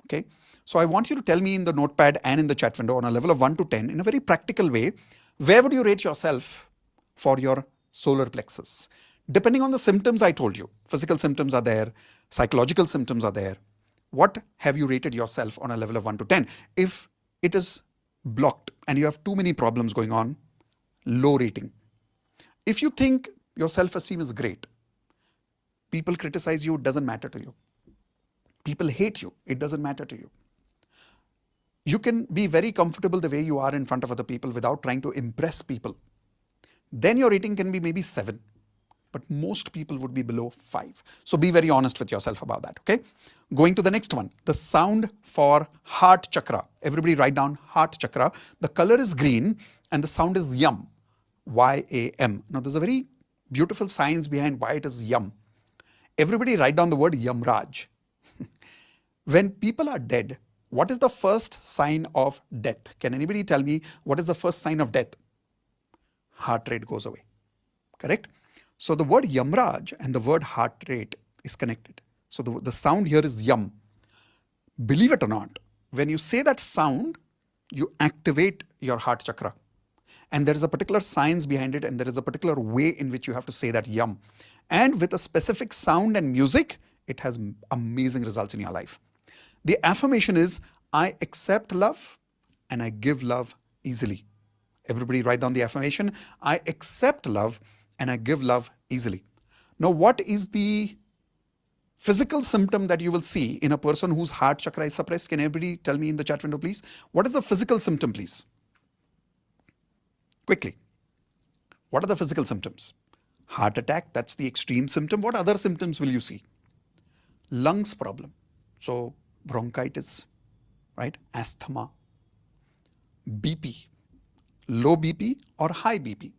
Okay. So I want you to tell me in the notepad and in the chat window on a level of 1 to 10 in a very practical way, where would you rate yourself for your solar plexus? Depending on the symptoms I told you, physical symptoms are there, psychological symptoms are there. What have you rated yourself on a level of 1 to 10? If it is blocked and you have too many problems going on, low rating. If you think your self-esteem is great, people criticize you, it doesn't matter to you. People hate you, it doesn't matter to you. You can be very comfortable the way you are in front of other people without trying to impress people. Then your rating can be maybe 7. But most people would be below 5. So be very honest with yourself about that, okay? Going to the next one, the sound for heart chakra. Everybody write down heart chakra. The color is green and the sound is yum, Y-A-M. Now there's a very beautiful science behind why it is yum. Everybody write down the word Yamraj. When people are dead, what is the first sign of death? Can anybody tell me what is the first sign of death? Heart rate goes away, correct? So the word Yamraj and the word heart rate is connected. So the sound here is yum. Believe it or not, when you say that sound, you activate your heart chakra. And there is a particular science behind it, and there is a particular way in which you have to say that yum. And with a specific sound and music, it has amazing results in your life. The affirmation is, I accept love and I give love easily. Everybody write down the affirmation. I accept love and I give love easily. Now, what is the physical symptom that you will see in a person whose heart chakra is suppressed? Can everybody tell me in the chat window, please? What is the physical symptom, please? Quickly. What are the physical symptoms? Heart attack, that's the extreme symptom. What other symptoms will you see? Lungs problem. So bronchitis, right? Asthma, BP, low BP or high BP.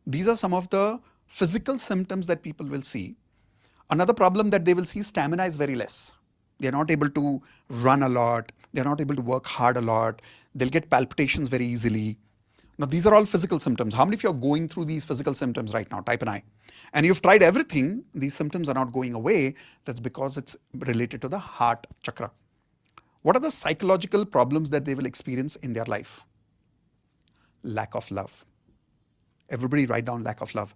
These are some of the physical symptoms that people will see. Another problem that they will see, stamina is very less. They're not able to run a lot. They're not able to work hard a lot. They'll get palpitations very easily. Now, these are all physical symptoms. How many of you are going through these physical symptoms right now? Type an I. And you've tried everything. These symptoms are not going away. That's because it's related to the heart chakra. What are the psychological problems that they will experience in their life? Lack of love. Everybody write down lack of love.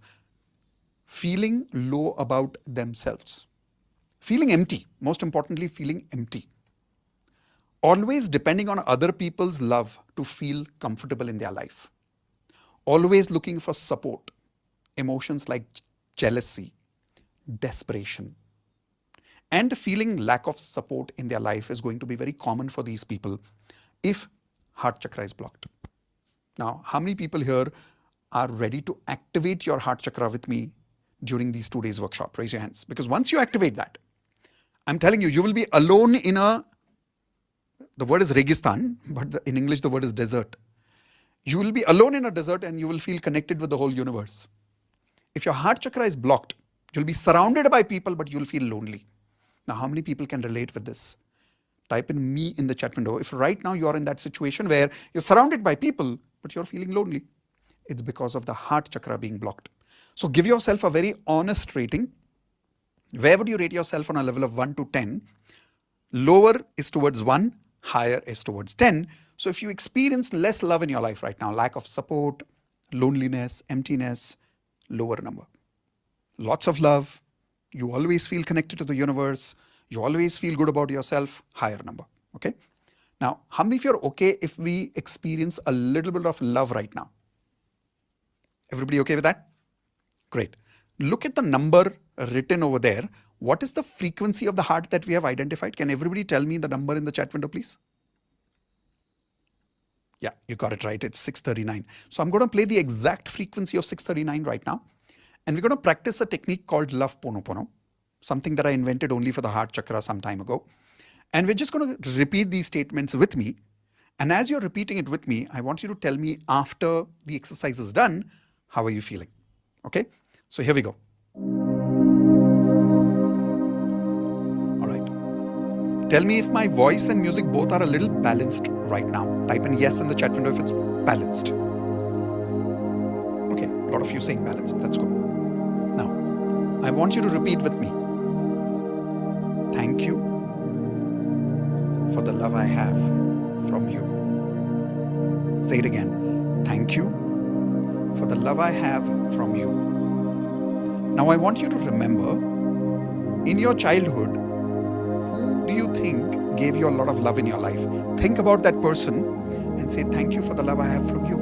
Feeling low about themselves. Feeling empty. Most importantly, feeling empty. Always depending on other people's love to feel comfortable in their life. Always looking for support. Emotions like jealousy, desperation, and feeling lack of support in their life is going to be very common for these people if heart chakra is blocked. Now, how many people here are ready to activate your heart chakra with me during these 2 days workshop? Raise your hands. Because once you activate that, I'm telling you, you will be alone in the word is Registan, but in English the word is desert. You will be alone in a desert and you will feel connected with the whole universe. If your heart chakra is blocked, you'll be surrounded by people, but you'll feel lonely. Now, how many people can relate with this? Type in me in the chat window. If right now you're in that situation where you're surrounded by people, but you're feeling lonely, it's because of the heart chakra being blocked. So give yourself a very honest rating. Where would you rate yourself on a level of 1 to 10? Lower is towards 1, higher is towards 10. So if you experience less love in your life right now, lack of support, loneliness, emptiness, lower number. Lots of love, you always feel connected to the universe, you always feel good about yourself, higher number. Okay. Now, how many of you are okay if we experience a little bit of love right now? Everybody okay with that? Great. Look at the number written over there. What is the frequency of the heart that we have identified? Can everybody tell me the number in the chat window, please? Yeah, you got it right. It's 639. So I'm going to play the exact frequency of 639 right now. And we're going to practice a technique called Love Ponopono, something that I invented only for the heart chakra some time ago. And we're just going to repeat these statements with me. And as you're repeating it with me, I want you to tell me after the exercise is done, how are you feeling? Okay, so here we go. All right. Tell me if my voice and music both are a little balanced right now. Type in yes in the chat window if it's balanced. Okay, a lot of you saying balanced. That's good. Now, I want you to repeat with me. Thank you for the love I have from you. Say it again. Thank you for the love I have from you. Now I want you to remember, in your childhood, who do you think gave you a lot of love in your life? Think about that person and say, thank you for the love I have from you.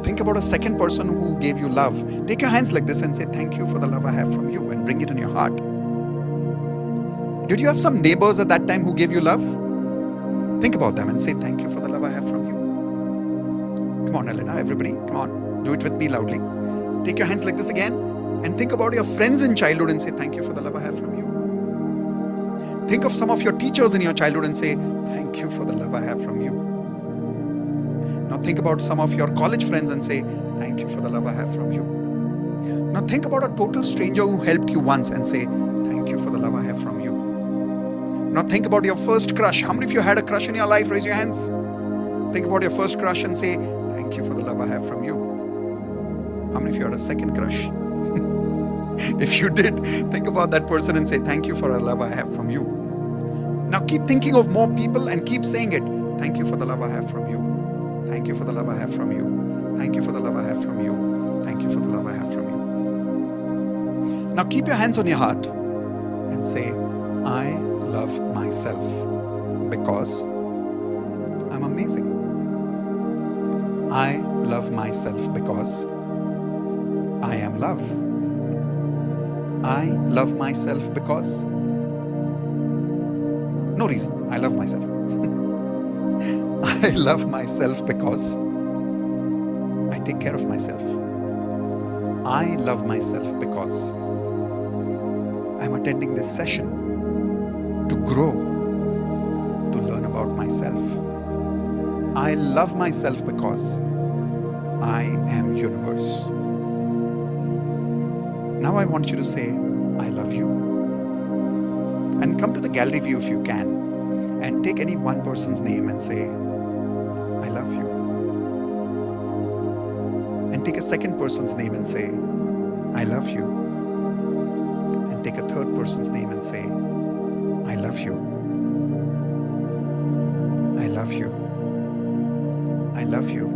Think about a second person who gave you love. Take your hands like this and say, thank you for the love I have from you, and bring it in your heart. Did you have some neighbors at that time who gave you love? Think about them and say, thank you for the love I have from you. Come on, Elena, everybody, come on. Do it with me loudly. Take your hands like this again and think about your friends in childhood and say, thank you for the love I have from you. Think of some of your teachers in your childhood and say, thank you for the love I have from you. Now think about some of your college friends and say, thank you for the love I have from you. Now think about a total stranger who helped you once and say, thank you for the love I have from you. Now think about your first crush. How many of you had a crush in your life? Raise your hands. Think about your first crush and say, thank you for the love I have from you. How many of you had a second crush? If you did, think about that person and say, thank you for the love I have from you. Now keep thinking of more people and keep saying it. Thank you for the love I have from you. Thank you for the love I have from you. Thank you for the love I have from you. Thank you for the love I have from you. Now keep your hands on your heart and say, I love myself because I'm amazing. I love myself because I am love. I love myself because no reason. I love myself. I love myself because I take care of myself. I love myself because I'm attending this session to grow, to learn about myself. I love myself because I am universe. Now I want you to say, I love you. And come to the gallery view if you can and take any one person's name and say, I love you. And take a second person's name and say, I love you. And take a third person's name and say, I love you. I love you. I love you.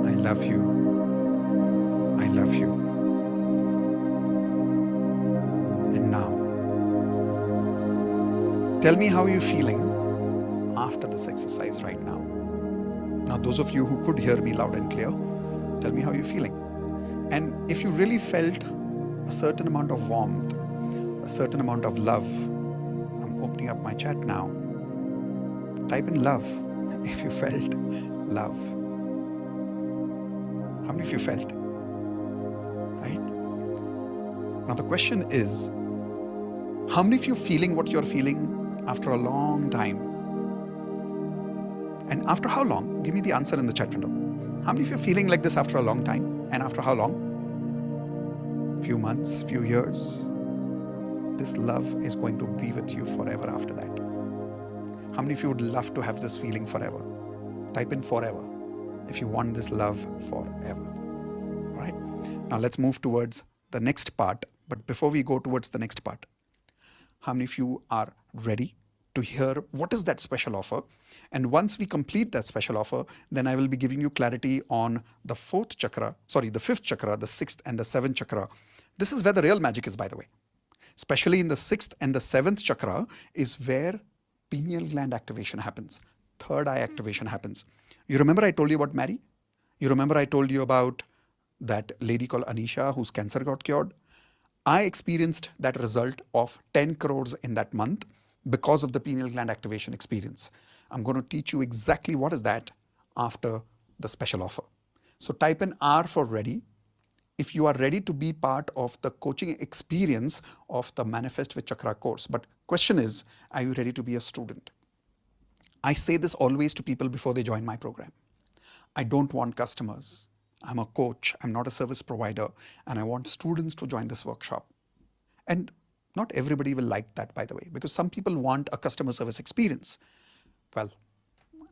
I love you. I love you. And now, tell me how you're feeling after this exercise right now. Now, those of you who could hear me loud and clear, tell me how you're feeling. And if you really felt a certain amount of warmth, a certain amount of love, I'm opening up my chat now. Type in love if you felt love. How many of you felt? Right? Now the question is, how many of you feeling what you're feeling after a long time? And after how long? Give me the answer in the chat window. How many of you feeling like this after a long time? And after how long? Few months, few years. This love is going to be with you forever after that. How many of you would love to have this feeling forever? Type in forever if you want this love forever. All right. Now let's move towards the next part. But before we go towards the next part, how many of you are ready to hear what is that special offer? And once we complete that special offer, then I will be giving you clarity on the fifth chakra, the sixth and the seventh chakra. This is where the real magic is, by the way. Especially in the sixth and the seventh chakra is where pineal gland activation happens. Third eye activation happens. You remember I told you about Mary? You remember I told you about that lady called Anisha whose cancer got cured? I experienced that result of 10 crores in that month because of the pineal gland activation experience. I'm going to teach you exactly what is that after the special offer. So type in R for ready if you are ready to be part of the coaching experience of the Manifest with Chakra course. But question is, are you ready to be a student? I say this always to people before they join my program. I don't want customers. I'm a coach. I'm not a service provider. And I want students to join this workshop. And not everybody will like that, by the way, because some people want a customer service experience. Well,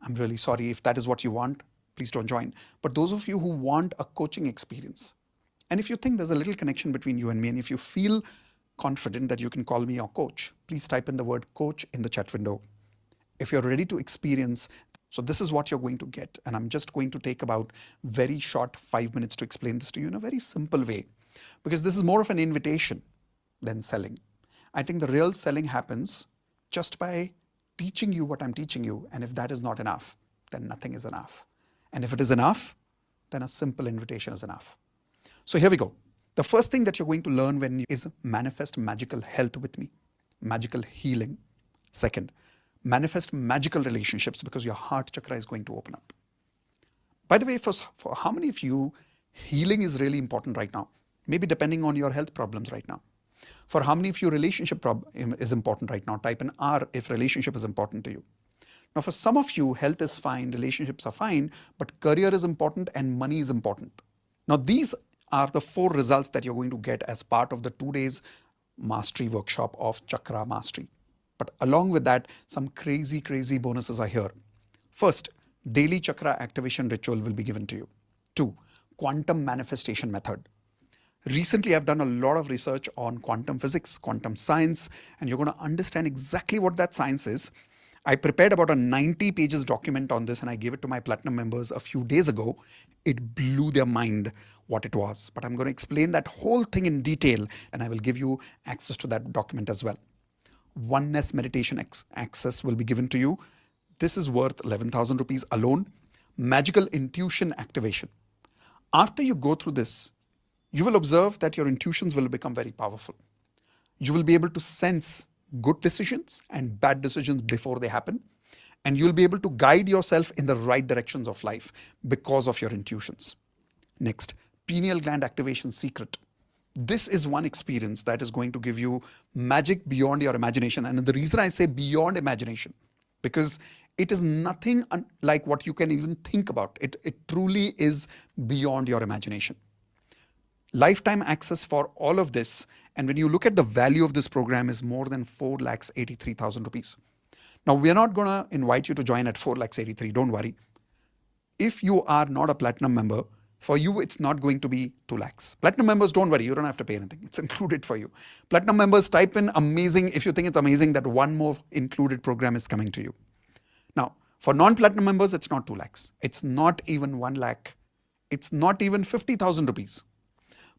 I'm really sorry if that is what you want. Please don't join. But those of you who want a coaching experience, and if you think there's a little connection between you and me, and if you feel confident that you can call me your coach, please type in the word coach in the chat window. If you're ready to experience, so this is what you're going to get. And I'm just going to take about very short 5 minutes to explain this to you in a very simple way, because this is more of an invitation than selling. I think the real selling happens just by teaching you what I'm teaching you. And if that is not enough, then nothing is enough. And if it is enough, then a simple invitation is enough. So here we go. The first thing that you're going to learn is manifest magical health with me, magical healing. Second, manifest magical relationships because your heart chakra is going to open up. By the way, for how many of you, healing is really important right now? Maybe depending on your health problems right now. For how many of you, relationship is important right now? Type in R if relationship is important to you. Now, for some of you, health is fine, relationships are fine, but career is important and money is important. Now, these are the 4 results that you're going to get as part of the 2 days mastery workshop of Chakra Mastery. But along with that, some crazy bonuses are here. First, daily chakra activation ritual will be given to you. 2, quantum manifestation method. Recently, I've done a lot of research on quantum physics, quantum science, and you're going to understand exactly what that science is. I prepared about a 90 pages document on this and I gave it to my platinum members a few days ago. It blew their mind what it was. But I'm going to explain that whole thing in detail and I will give you access to that document as well. oneness meditation access will be given to you. This is worth 11,000 rupees alone. Magical intuition activation. After you go through this, you will observe that your intuitions will become very powerful. You will be able to sense good decisions and bad decisions before they happen. And you'll be able to guide yourself in the right directions of life because of your intuitions. Next, pineal gland activation secret. This is one experience that is going to give you magic beyond your imagination. And the reason I say beyond imagination, because it is nothing like what you can even think about. It truly is beyond your imagination. Lifetime access for all of this. And when you look at the value of this program is more than 4,83,000 rupees. Now, we're not going to invite you to join at 4,83,000. Don't worry. If you are not a platinum member, for you, it's not going to be 2 lakhs. Platinum members, don't worry. You don't have to pay anything. It's included for you. Platinum members, type in amazing. If you think it's amazing that one more included program is coming to you. Now, for non-platinum members, it's not 2 lakhs. It's not even 1 lakh. It's not even 50,000 rupees.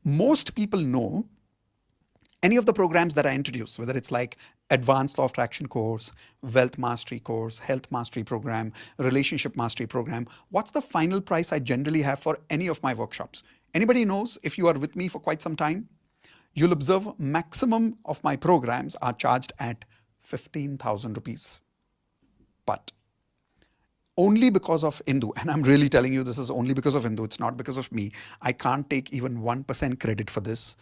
Most people know any of the programs that I introduce, whether it's like Advanced Law of Attraction course, Wealth Mastery course, Health Mastery program, Relationship Mastery program, what's the final price I generally have for any of my workshops? Anybody knows? If you are with me for quite some time, you'll observe maximum of my programs are charged at 15,000 rupees. But only because of Indu, and I'm really telling you this is only because of Indu, it's not because of me. I can't take even 1% credit for this.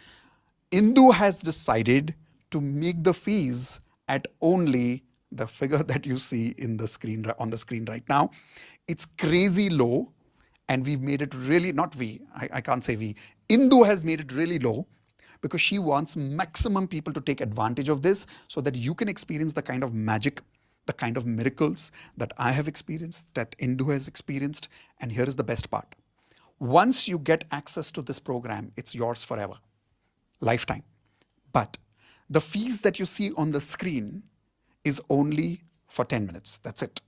Indu has decided to make the fees at only the figure that you see in the screen on the screen right now. It's crazy low, and we've made it really, not we, I can't say we. Indu has made it really low because she wants maximum people to take advantage of this so that you can experience the kind of magic, the kind of miracles that I have experienced, that Indu has experienced. And here is the best part. Once you get access to this program, it's yours forever, lifetime. But the fees that you see on the screen is only for 10 minutes. That's it.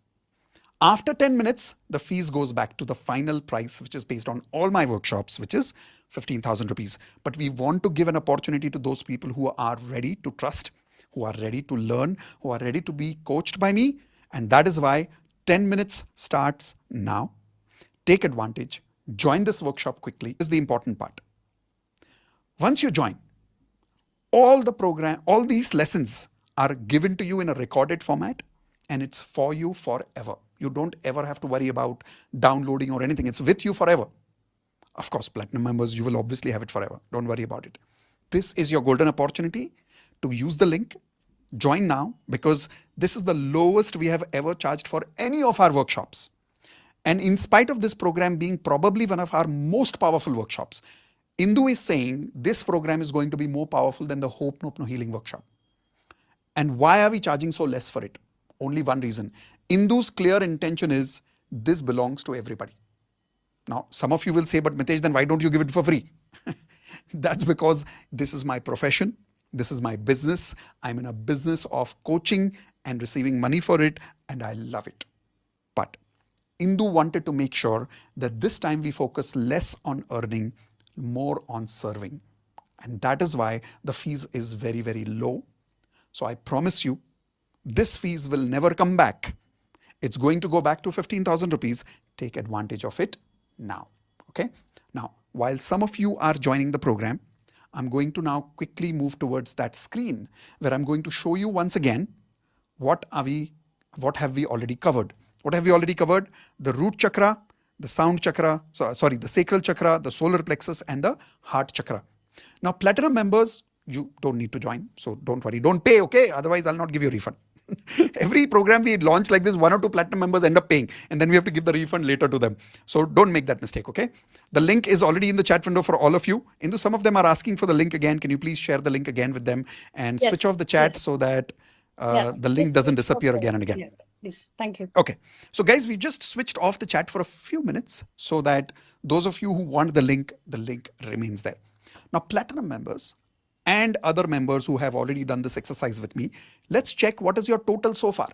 After 10 minutes, the fees goes back to the final price, which is based on all my workshops, which is 15,000 rupees. But we want to give an opportunity to those people who are ready to trust, who are ready to learn, who are ready to be coached by me. And that is why 10 minutes starts now. Take advantage. Join this workshop quickly. This is the important part. Once you join, all these lessons are given to you in a recorded format, and it's for you forever. You don't ever have to worry about downloading or anything. It's with you forever. Of course, platinum members, you will obviously have it forever. Don't worry about it. This is your golden opportunity to use the link. Join now, because this is the lowest we have ever charged for any of our workshops. And in spite of this program being probably one of our most powerful workshops, Indu is saying this program is going to be more powerful than the Hope No Healing workshop. And why are we charging so less for it? Only one reason. Indu's clear intention is this belongs to everybody. Now, some of you will say, but Mitesh, then why don't you give it for free? That's because this is my profession. This is my business. I'm in a business of coaching and receiving money for it, and I love it. But Indu wanted to make sure that this time we focus less on earning, more on serving. And that is why the fees is very, very low. So I promise you, this fees will never come back. It's going to go back to 15,000 rupees. Take advantage of it now. Okay. Now, while some of you are joining the program, I'm going to now quickly move towards that screen where I'm going to show you once again what have we already covered. What have we already covered? The root chakra, the sound chakra, the sacral chakra, the solar plexus, and the heart chakra. Now, platinum members, you don't need to join, so don't worry. Don't pay, okay? Otherwise, I'll not give you a refund. Every program we launch like this, 1 or 2 platinum members end up paying, and then we have to give the refund later to them. So don't make that mistake, okay? The link is already in the chat window for all of you. Some of them are asking for the link again. Can you please share the link again with them and switch off the chat so that the link doesn't disappear again and again? Please, thank you. Okay. So guys, we just switched off the chat for a few minutes so that those of you who want the link remains there. Now, platinum members and other members who have already done this exercise with me, let's check what is your total so far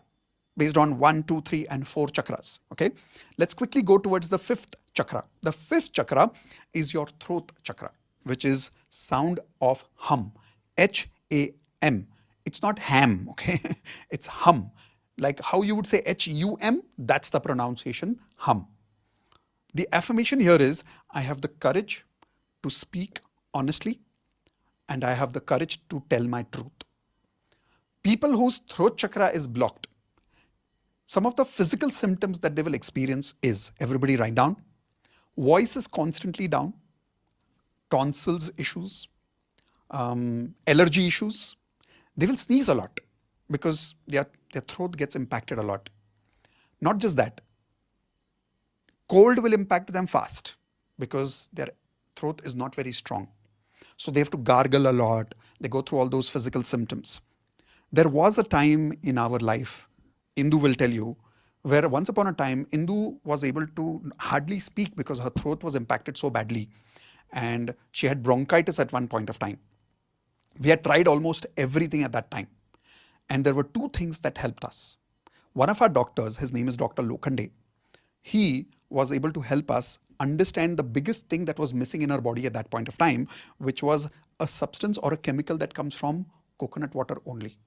based on 1, 2, 3, and 4 chakras. Okay. Let's quickly go towards the 5th chakra. The 5th chakra is your throat chakra, which is sound of hum, H-A-M. It's not ham, okay? It's hum. Like how you would say H-U-M, that's the pronunciation, hum. The affirmation here is, I have the courage to speak honestly, and I have the courage to tell my truth. People whose throat chakra is blocked, some of the physical symptoms that they will experience is, everybody write down, voice is constantly down, tonsils issues, allergy issues. They will sneeze a lot because their throat gets impacted a lot. Not just that, cold will impact them fast because their throat is not very strong. So they have to gargle a lot. They go through all those physical symptoms. There was a time in our life, Indu will tell you, where once upon a time, Indu was able to hardly speak because her throat was impacted so badly. And she had bronchitis at one point of time. We had tried almost everything at that time. And there were two things that helped us. One of our doctors, his name is Dr. Lokhande, he was able to help us understand the biggest thing that was missing in our body at that point of time, which was a substance or a chemical that comes from coconut water only.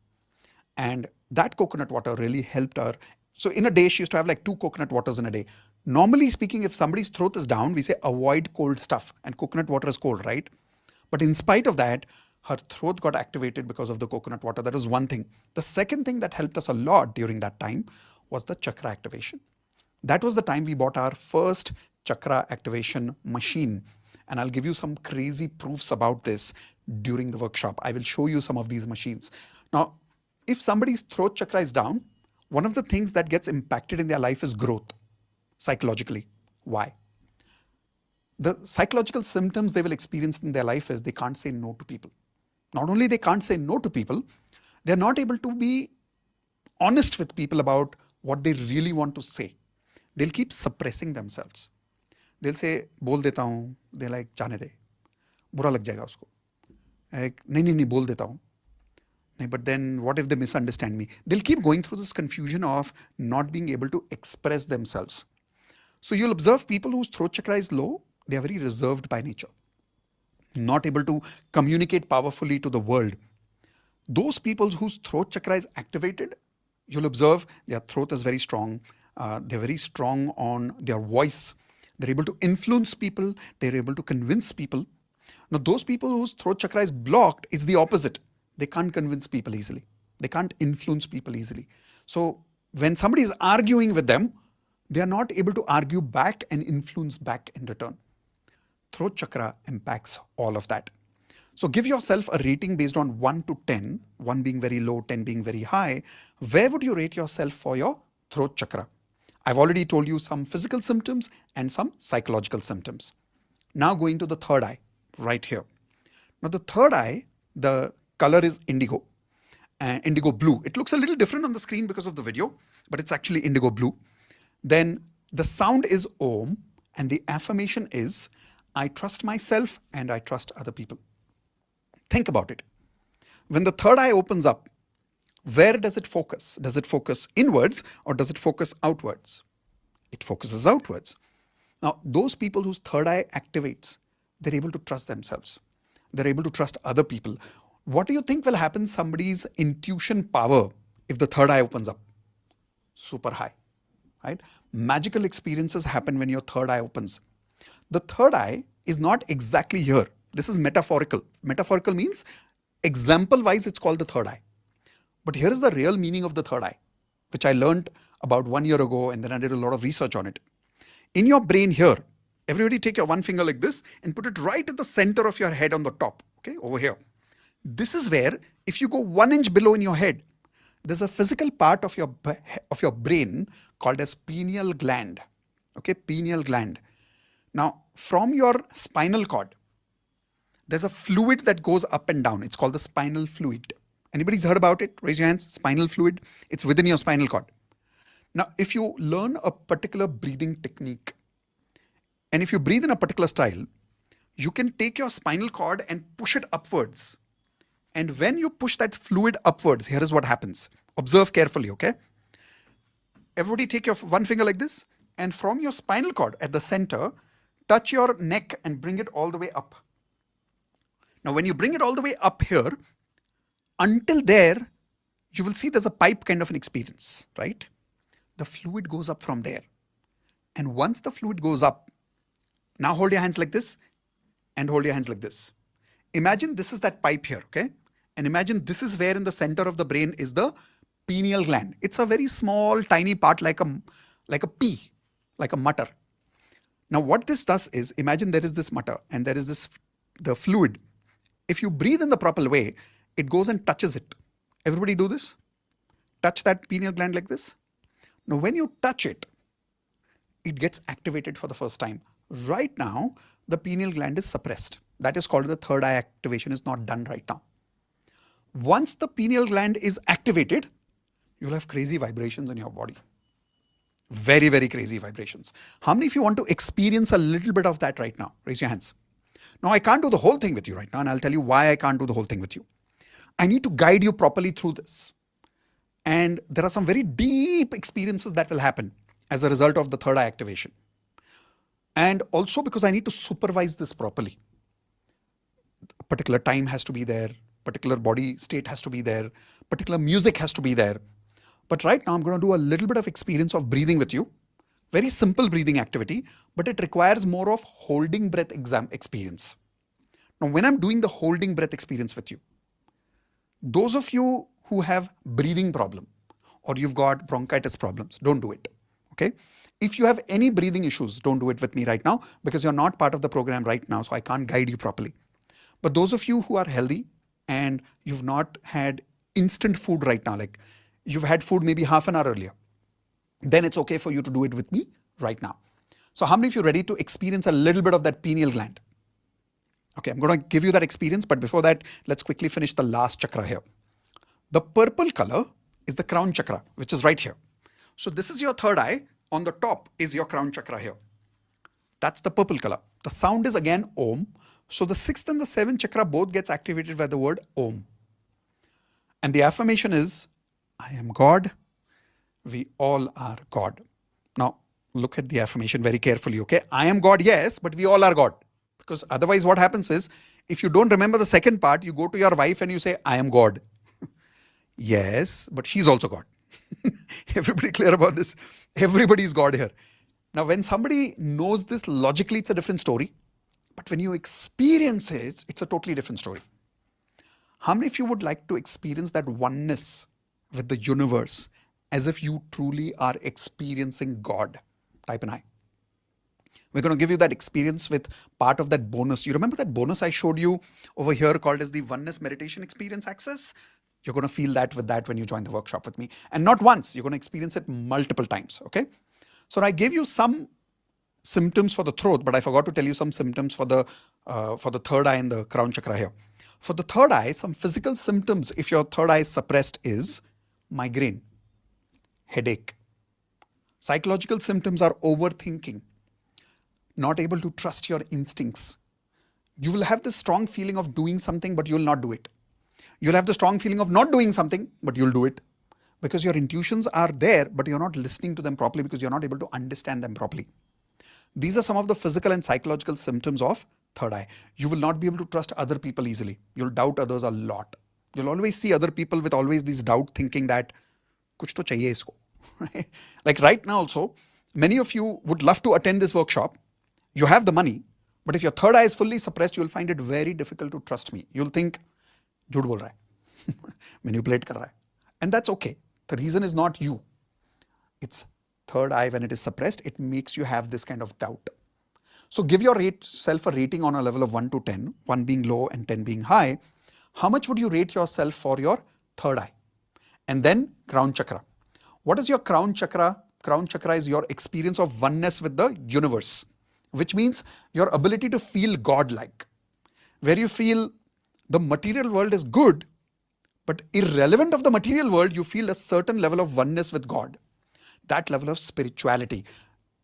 And that coconut water really helped her. So in a day, she used to have like 2 coconut waters in a day. Normally speaking, if somebody's throat is down, we say avoid cold stuff, and coconut water is cold, right? But in spite of that, her throat got activated because of the coconut water. That was one thing. The second thing that helped us a lot during that time was the chakra activation. That was the time we bought our first chakra activation machine. And I'll give you some crazy proofs about this during the workshop. I will show you some of these machines. Now, if somebody's throat chakra is down, one of the things that gets impacted in their life is growth, psychologically. Why? The psychological symptoms they will experience in their life is they can't say no to people. Not only they can't say no to people, they're not able to be honest with people about what they really want to say. They'll keep suppressing themselves. They'll say, बोल देता हूँ. They're like, जाने दे. बुरा लग जाएगा उसको. नहीं, बोल देता हूँ. But then what if they misunderstand me? They'll keep going through this confusion of not being able to express themselves. So you'll observe people whose throat chakra is low, they are very reserved by nature. Not able to communicate powerfully to the world. Those people whose throat chakra is activated, you'll observe their throat is very strong. They're very strong on their voice. They're able to influence people. They're able to convince people. Now, those people whose throat chakra is blocked, it's the opposite. They can't convince people easily. They can't influence people easily. So when somebody is arguing with them, they are not able to argue back and influence back in return. Throat chakra impacts all of that. So give yourself a rating based on 1 to 10, 1 being very low, 10 being very high. Where would you rate yourself for your throat chakra? I've already told you some physical symptoms and some psychological symptoms. Now going to the third eye, right here. Now the third eye, the color is indigo, indigo blue. It looks a little different on the screen because of the video, but it's actually indigo blue. Then the sound is Om, and the affirmation is, I trust myself and I trust other people. Think about it. When the third eye opens up, where does it focus? Does it focus inwards or does it focus outwards? It focuses outwards. Now, those people whose third eye activates, they're able to trust themselves. They're able to trust other people. What do you think will happen somebody's intuition power if the third eye opens up? Super high, right? Magical experiences happen when your third eye opens. The third eye is not exactly here. This is metaphorical. Metaphorical means example-wise it's called the third eye. But here is the real meaning of the third eye, which I learned about 1 year ago, and then I did a lot of research on it. In your brain here, everybody take your one finger like this and put it right at the center of your head on the top, okay, over here. This is where, if you go 1 inch below in your head, there's a physical part of your brain called as pineal gland, okay, pineal gland. Now, from your spinal cord, there's a fluid that goes up and down. It's called the spinal fluid. Anybody's heard about it? Raise your hands. Spinal fluid. It's within your spinal cord. Now, if you learn a particular breathing technique, and if you breathe in a particular style, you can take your spinal cord and push it upwards. And when you push that fluid upwards, here is what happens. Observe carefully, okay? Everybody take your one finger like this, and from your spinal cord at the center, touch your neck and bring it all the way up. Now, when you bring it all the way up here, Until there, you will see there's a pipe kind of an experience, right? The fluid goes up from there. And once the fluid goes up, now hold your hands like this and hold your hands like this. Imagine this is that pipe here, okay? And imagine this is where in the center of the brain is the pineal gland. It's a very small, tiny part like a pea, like a mutter. Now what this does is, imagine there is this mutter and there is the fluid. If you breathe in the proper way, it goes and touches it. Everybody do this? Touch that pineal gland like this. Now when you touch it, it gets activated for the first time. Right now, the pineal gland is suppressed. That is called the third eye activation is not done right now. Once the pineal gland is activated, you'll have crazy vibrations in your body. Very, very crazy vibrations. How many of you want to experience a little bit of that right now? Raise your hands. Now, I can't do the whole thing with you right now, and I'll tell you why I can't do the whole thing with you. I need to guide you properly through this. And there are some very deep experiences that will happen as a result of the third eye activation. And also because I need to supervise this properly. A particular time has to be there, particular body state has to be there, particular music has to be there. But right now I'm going to do a little bit of experience of breathing with you. Very simple breathing activity, but it requires more of holding breath experience. Now when I'm doing the holding breath experience with you, those of you who have breathing problem or you've got bronchitis problems, don't do it. Okay? If you have any breathing issues, don't do it with me right now because you're not part of the program right now, so I can't guide you properly. But those of you who are healthy and you've not had instant food right now, like you've had food maybe half an hour earlier, then it's okay for you to do it with me right now. So how many of you are ready to experience a little bit of that pineal gland? Okay, I'm going to give you that experience, but before that, let's quickly finish the last chakra here. The purple color is the crown chakra, which is right here. So this is your third eye. On the top is your crown chakra here. That's the purple color. The sound is again Om. So the sixth and the seventh chakra both gets activated by the word Om. And the affirmation is, I am God. We all are God. Now, look at the affirmation very carefully, okay? I am God, yes, but we all are God. Because otherwise what happens is, if you don't remember the second part, you go to your wife and you say, I am God. Yes, but she's also God. Everybody clear about this? Everybody is God here. Now, when somebody knows this logically, it's a different story. But when you experience it, it's a totally different story. How many of you would like to experience that oneness with the universe as if you truly are experiencing God? Type an I. We're going to give you that experience with part of that bonus. You remember that bonus I showed you over here called as the Oneness Meditation Experience Access? You're going to feel that with that when you join the workshop with me. And not once, you're going to experience it multiple times, okay? So I gave you some symptoms for the throat, but I forgot to tell you some symptoms for the third eye and the crown chakra here. For the third eye, some physical symptoms, if your third eye is suppressed, is migraine, headache. Psychological symptoms are overthinking, not able to trust your instincts. You will have this strong feeling of doing something, but you will not do it. You'll have the strong feeling of not doing something, but you'll do it. Because your intuitions are there, but you're not listening to them properly because you're not able to understand them properly. These are some of the physical and psychological symptoms of third eye. You will not be able to trust other people easily. You'll doubt others a lot. You'll always see other people with always this doubt thinking that kuch to chahiye isko. Right? Like right now also, many of you would love to attend this workshop. You have the money, but if your third eye is fully suppressed, you'll find it very difficult to trust me. You'll think, झूठ बोल रहा है, manipulate कर रहा है. And that's okay. The reason is not you. It's third eye when it is suppressed, it makes you have this kind of doubt. So give yourself a rating on a level of 1 to 10, 1 being low and 10 being high. How much would you rate yourself for your third eye? And then crown chakra. What is your crown chakra? Crown chakra is your experience of oneness with the universe, which means your ability to feel God-like, where you feel the material world is good, but irrelevant of the material world, you feel a certain level of oneness with God. That level of spirituality.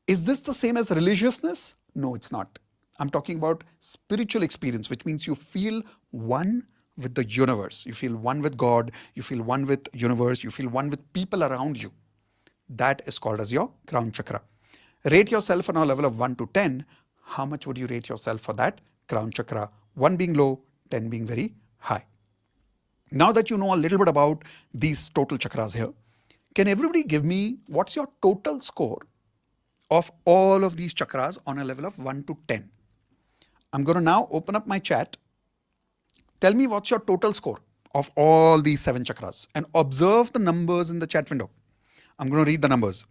Is this the same as religiousness? No, it's not. I'm talking about spiritual experience, which means you feel one with the universe. You feel one with God. You feel one with universe. You feel one with people around you. That is called as your crown chakra. Rate yourself on a level of 1 to 10. How much would you rate yourself for that crown chakra? 1 being low, 10 being very high. Now that you know a little bit about these total chakras here, can everybody give me what's your total score of all of these chakras on a level of 1 to 10? I'm going to now open up my chat. Tell me what's your total score of all these 7 chakras and observe the numbers in the chat window. I'm going to read the numbers.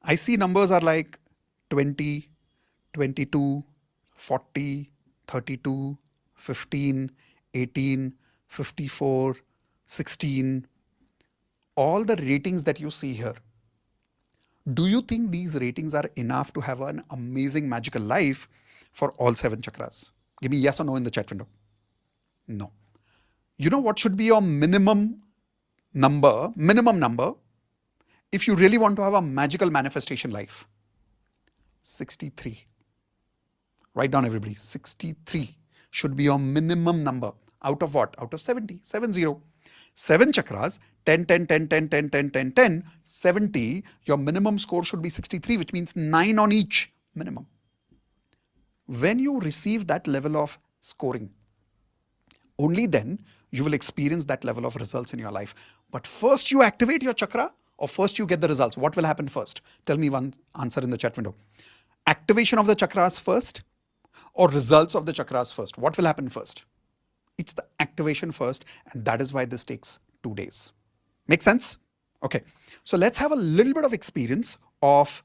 I see numbers are like 20, 22, 40, 32, 15, 18, 54, 16. All the ratings that you see here. Do you think these ratings are enough to have an amazing magical life for all 7 chakras? Give me yes or no in the chat window. No. You know what should be your minimum number if you really want to have a magical manifestation life? 63. Write down everybody. 63 should be your minimum number. Out of what? Out of 70. 70. 7 chakras, 10, 10, 10, 10, 10, 10, 10, 10, 70. Your minimum score should be 63, which means 9 on each minimum. When you receive that level of scoring, only then you will experience that level of results in your life. But first you activate your chakra or first you get the results. What will happen first? Tell me one answer in the chat window. Activation of the chakras first or results of the chakras first? What will happen first? It's the activation first, and that is why this takes 2 days. Make sense? Okay. So let's have a little bit of experience of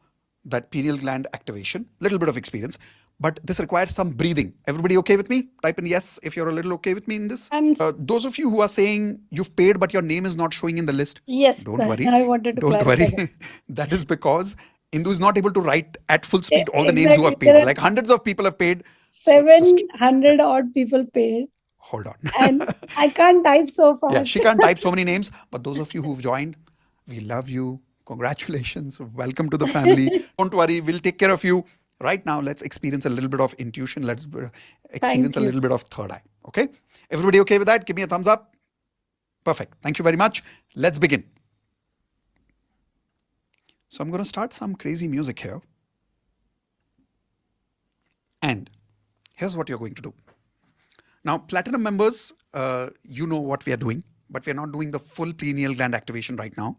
that pineal gland activation, little bit of experience, but this requires some breathing. Everybody okay with me? Type in yes if you're a little okay with me in this. Those of you who are saying you've paid but your name is not showing in the list, Yes, don't worry. I wanted to Don't clarify worry. That is because Indu is not able to write at full speed all the names who Exactly. have There paid. are Like hundreds of people have paid. 700 odd people paid, Hold on. and I can't type so fast. Yeah, she can't type so many names, but those of you who've joined, we love you. Congratulations. Welcome to the family. Don't worry, we'll take care of you. Right now, let's experience a little bit of intuition. Let's experience a you. little bit of third eye. Okay? Everybody okay with that? Give me a thumbs up. Perfect. Thank you very much. Let's begin. So I'm going to start some crazy music here. And here's what you're going to do. Now, platinum members, you know what we are doing, but we are not doing the full pineal gland activation right now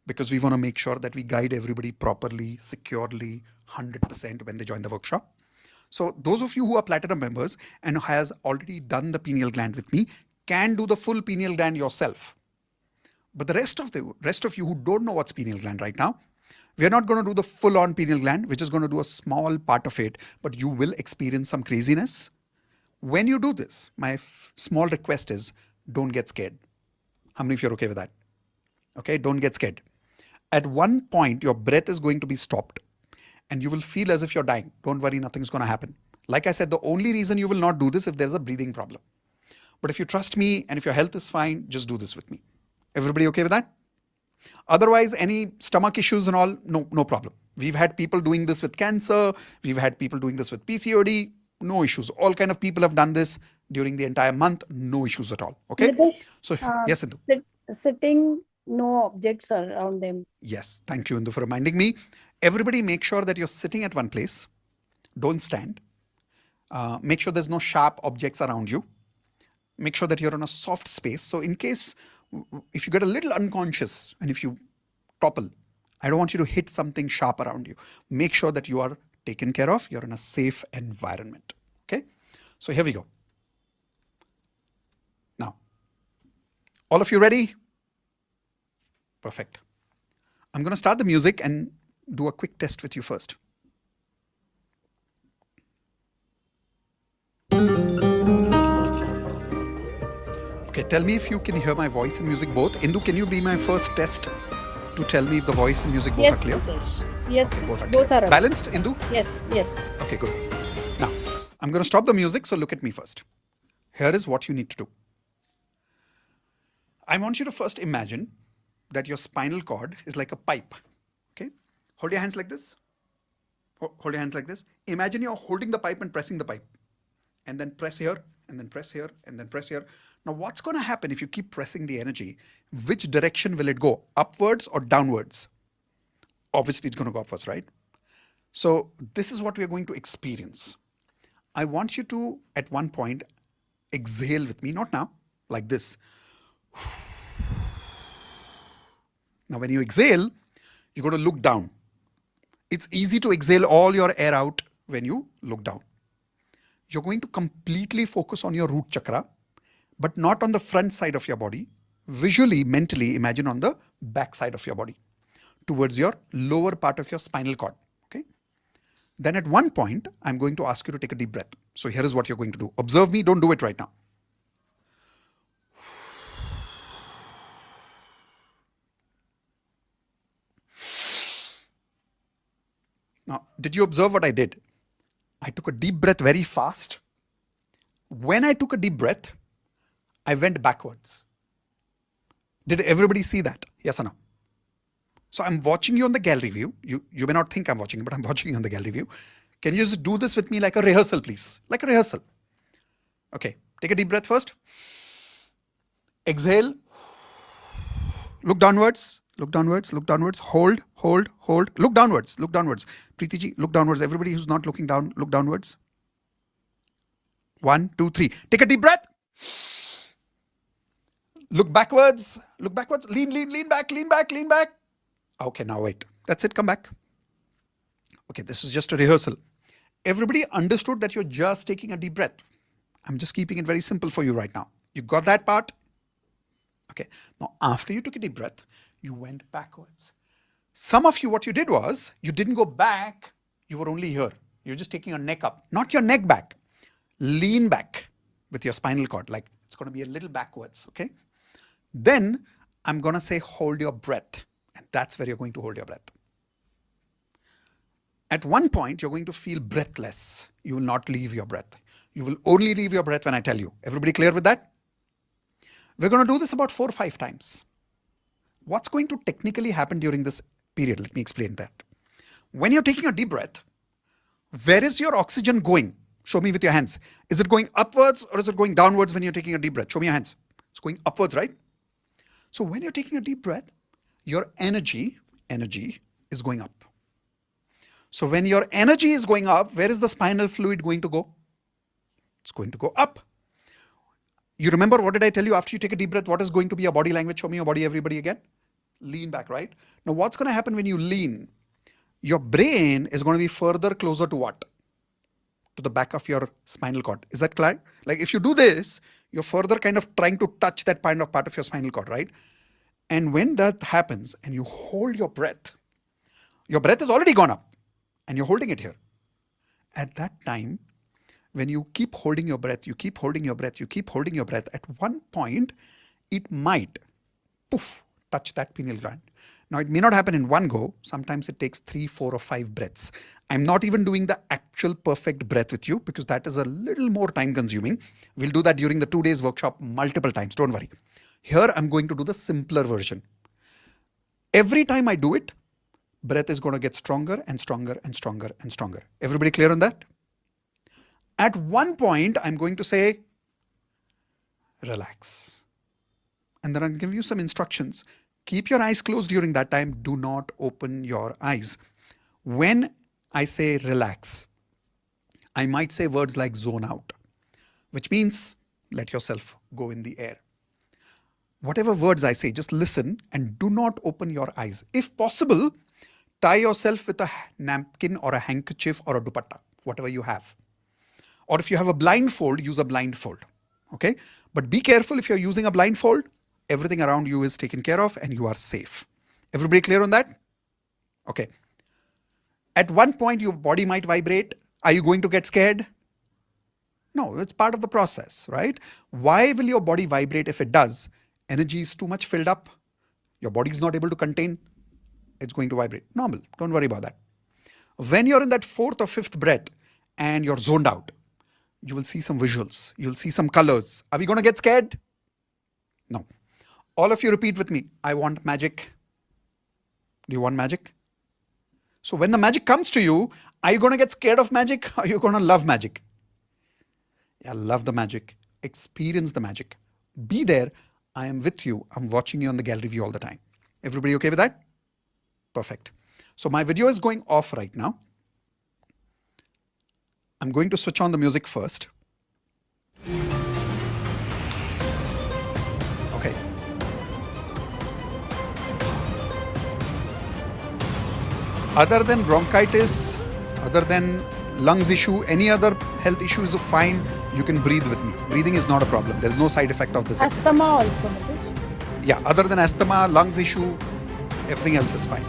because we want to make sure that we guide everybody properly, securely, 100% when they join the workshop. So those of you who are platinum members and has already done the pineal gland with me can do the full pineal gland yourself. But the rest of you who don't know what's pineal gland right now, we are not going to do the full-on pineal gland, which is going to do a small part of it, but you will experience some craziness. When you do this, my small request is don't get scared. How many of you are okay with that? Okay, don't get scared. At one point, your breath is going to be stopped and you will feel as if you're dying. Don't worry, nothing's going to happen. Like I said, the only reason you will not do this if there's a breathing problem. But if you trust me and if your health is fine, just do this with me. Everybody okay with that? Otherwise, any stomach issues and all, no problem. We've had people doing this with cancer. We've had people doing this with PCOD. No issues. All kind of people have done this during the entire month. No issues at all. Okay. Mitesh, So yes, Indu. Sitting, no objects around them. Yes. Thank you, Indu, for reminding me. Everybody make sure that you're sitting at one place. Don't stand. Make sure there's no sharp objects around you. Make sure that you're in a soft space. So in case, if you get a little unconscious and if you topple, I don't want you to hit something sharp around you. Make sure that you are taken care of. You're in a safe environment. Okay. So here we go. Now, all of you ready? Perfect. I'm going to start the music and do a quick test with you first. Okay, tell me if you can hear my voice and music both. Indu, can you be my first test to tell me if the voice and music both are clear? Yes, Okay, both are both clear. are Balanced, Indu? Yes. Okay, good. Now, I'm going to stop the music, so look at me first. Here is what you need to do. I want you to first imagine that your spinal cord is like a pipe. Okay? Hold your hands like this. Hold your hands like this. Imagine you're holding the pipe and pressing the pipe. And then press here, and then press here, and then press here. Now, what's going to happen if you keep pressing the energy? Which direction will it go? Upwards or downwards? Obviously, it's going to go upwards, right? So this is what we are going to experience. I want you to, at one point, exhale with me, not now, like this. Now, when you exhale, you're going to look down. It's easy to exhale all your air out when you look down. You're going to completely focus on your root chakra, but not on the front side of your body. Visually, mentally, imagine on the back side of your body, towards your lower part of your spinal cord. Okay. Then at one point, I'm going to ask you to take a deep breath. So here is what you're going to do. Observe me, don't do it right now. Now, did you observe what I did? I took a deep breath very fast. When I took a deep breath, I went backwards. Did everybody see that? Yes or no? So I'm watching you on the gallery view. You may not think I'm watching, but I'm watching you on the gallery view. Can you just do this with me like a rehearsal, please? Like a rehearsal. Okay, take a deep breath first. Exhale. Look downwards. Look downwards. Look downwards. Hold, hold, hold. Look downwards. Look downwards. Preeti ji, look downwards. Everybody who's not looking down, look downwards. 1, 2, 3. Take a deep breath. Look backwards. Look backwards. Lean, lean, lean back, lean back, lean back. Okay, now wait. That's it. Come back. Okay, this is just a rehearsal. Everybody understood that you're just taking a deep breath. I'm just keeping it very simple for you right now. You got that part? Okay. Now, after you took a deep breath, you went backwards. Some of you, what you did was, you didn't go back. You were only here. You're just taking your neck up. Not your neck back. Lean back with your spinal cord. Like it's going to be a little backwards. Okay. Then I'm going to say, hold your breath. And that's where you're going to hold your breath. At one point, you're going to feel breathless. You will not leave your breath. You will only leave your breath when I tell you. Everybody clear with that? We're going to do this about 4 or 5 times. What's going to technically happen during this period? Let me explain that. When you're taking a deep breath, where is your oxygen going? Show me with your hands. Is it going upwards or is it going downwards when you're taking a deep breath? Show me your hands. It's going upwards, right? So when you're taking a deep breath, your energy is going up. So when your energy is going up, where is the spinal fluid going to go? It's going to go up. You remember what did I tell you after you take a deep breath? What is going to be your body language? Show me your body, everybody again. Lean back, right? Now what's going to happen when you lean? Your brain is going to be further closer to what? To the back of your spinal cord. Is that clear? Like if you do this, you're further kind of trying to touch that part of your spinal cord, right? And when that happens and you hold your breath has already gone up and you're holding it here. At that time, when you keep holding your breath, you keep holding your breath, you keep holding your breath, at one point, it might, poof, touch that pineal gland. Now, it may not happen in one go. Sometimes it takes 3, 4, or 5 breaths. I'm not even doing the actual perfect breath with you because that is a little more time consuming. We'll do that during the 2 days workshop multiple times. Don't worry. Here, I'm going to do the simpler version. Every time I do it, breath is going to get stronger and stronger and stronger and stronger. Everybody clear on that? At one point, I'm going to say, relax. And then I'll give you some instructions. Keep your eyes closed during that time. Do not open your eyes. When I say relax, I might say words like zone out, which means let yourself go in the air. Whatever words I say, just listen and do not open your eyes. If possible, tie yourself with a napkin or a handkerchief or a dupatta, whatever you have. Or if you have a blindfold, use a blindfold. Okay? But be careful if you're using a blindfold, everything around you is taken care of and you are safe. Everybody clear on that? Okay. At one point, your body might vibrate. Are you going to get scared? No, it's part of the process, right? Why will your body vibrate if it does? Energy is too much filled up. Your body is not able to contain. It's going to vibrate. Normal. Don't worry about that. When you're in that 4th or 5th breath and you're zoned out, you will see some visuals. You'll see some colors. Are we going to get scared? No. All of you repeat with me. I want magic. Do you want magic? So when the magic comes to you, are you going to get scared of magic? Or are you going to love magic? Yeah, love the magic. Experience the magic. Be there. I am with you. I'm watching you on the gallery view all the time. Everybody okay with that? Perfect. So my video is going off right now. I'm going to switch on the music first. Okay. Other than bronchitis, other than lungs issue, any other health issue is fine. You can breathe with me. Breathing is not a problem. There is no side effect of this Asthma exercise. also, Mitesh. Yeah, other than asthma, lungs issue, everything else is fine.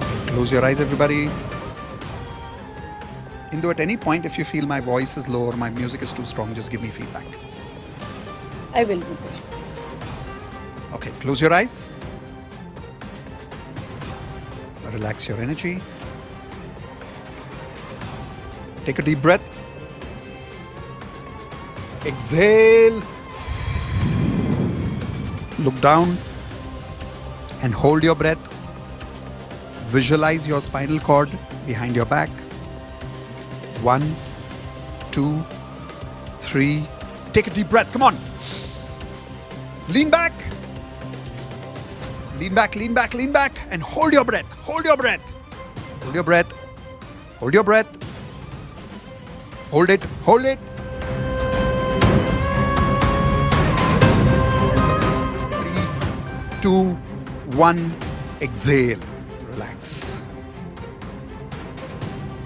Okay, close your eyes, everybody. Indo, at any point, if you feel my voice is low or my music is too strong, just give me feedback. I will, Mitesh. Okay, close your eyes. Relax your energy. Take a deep breath. Exhale. Look down and hold your breath. Visualize your spinal cord behind your back. 1, 2, 3. Take a deep breath. Come on. Lean back. Lean back, lean back, lean back, and hold your breath. Hold your breath. Hold your breath. Hold your breath. Hold it. Hold it. 3, 2, 1. Exhale. Relax.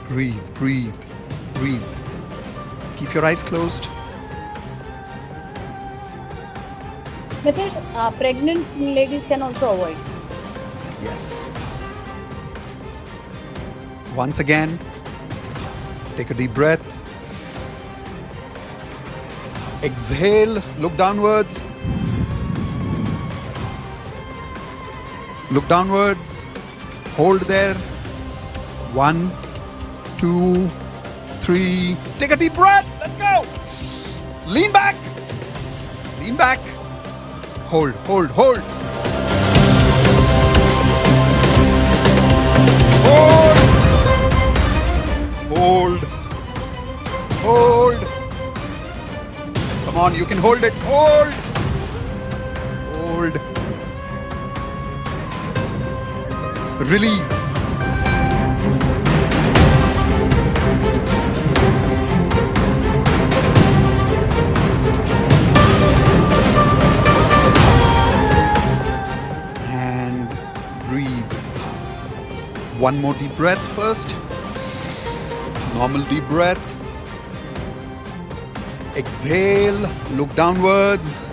Breathe, breathe, breathe. Keep your eyes closed. Mitesh, pregnant ladies can also avoid. Yes. Once again, take a deep breath. Exhale, look downwards. Look downwards. Hold there. 1, 2, 3. Take a deep breath. Let's go. Lean back. Lean back. Hold, hold, hold. Hold. Hold. Hold. Come on, you can hold it. Hold. Hold. Release. One more deep breath first. Normal deep breath. Exhale, look downwards.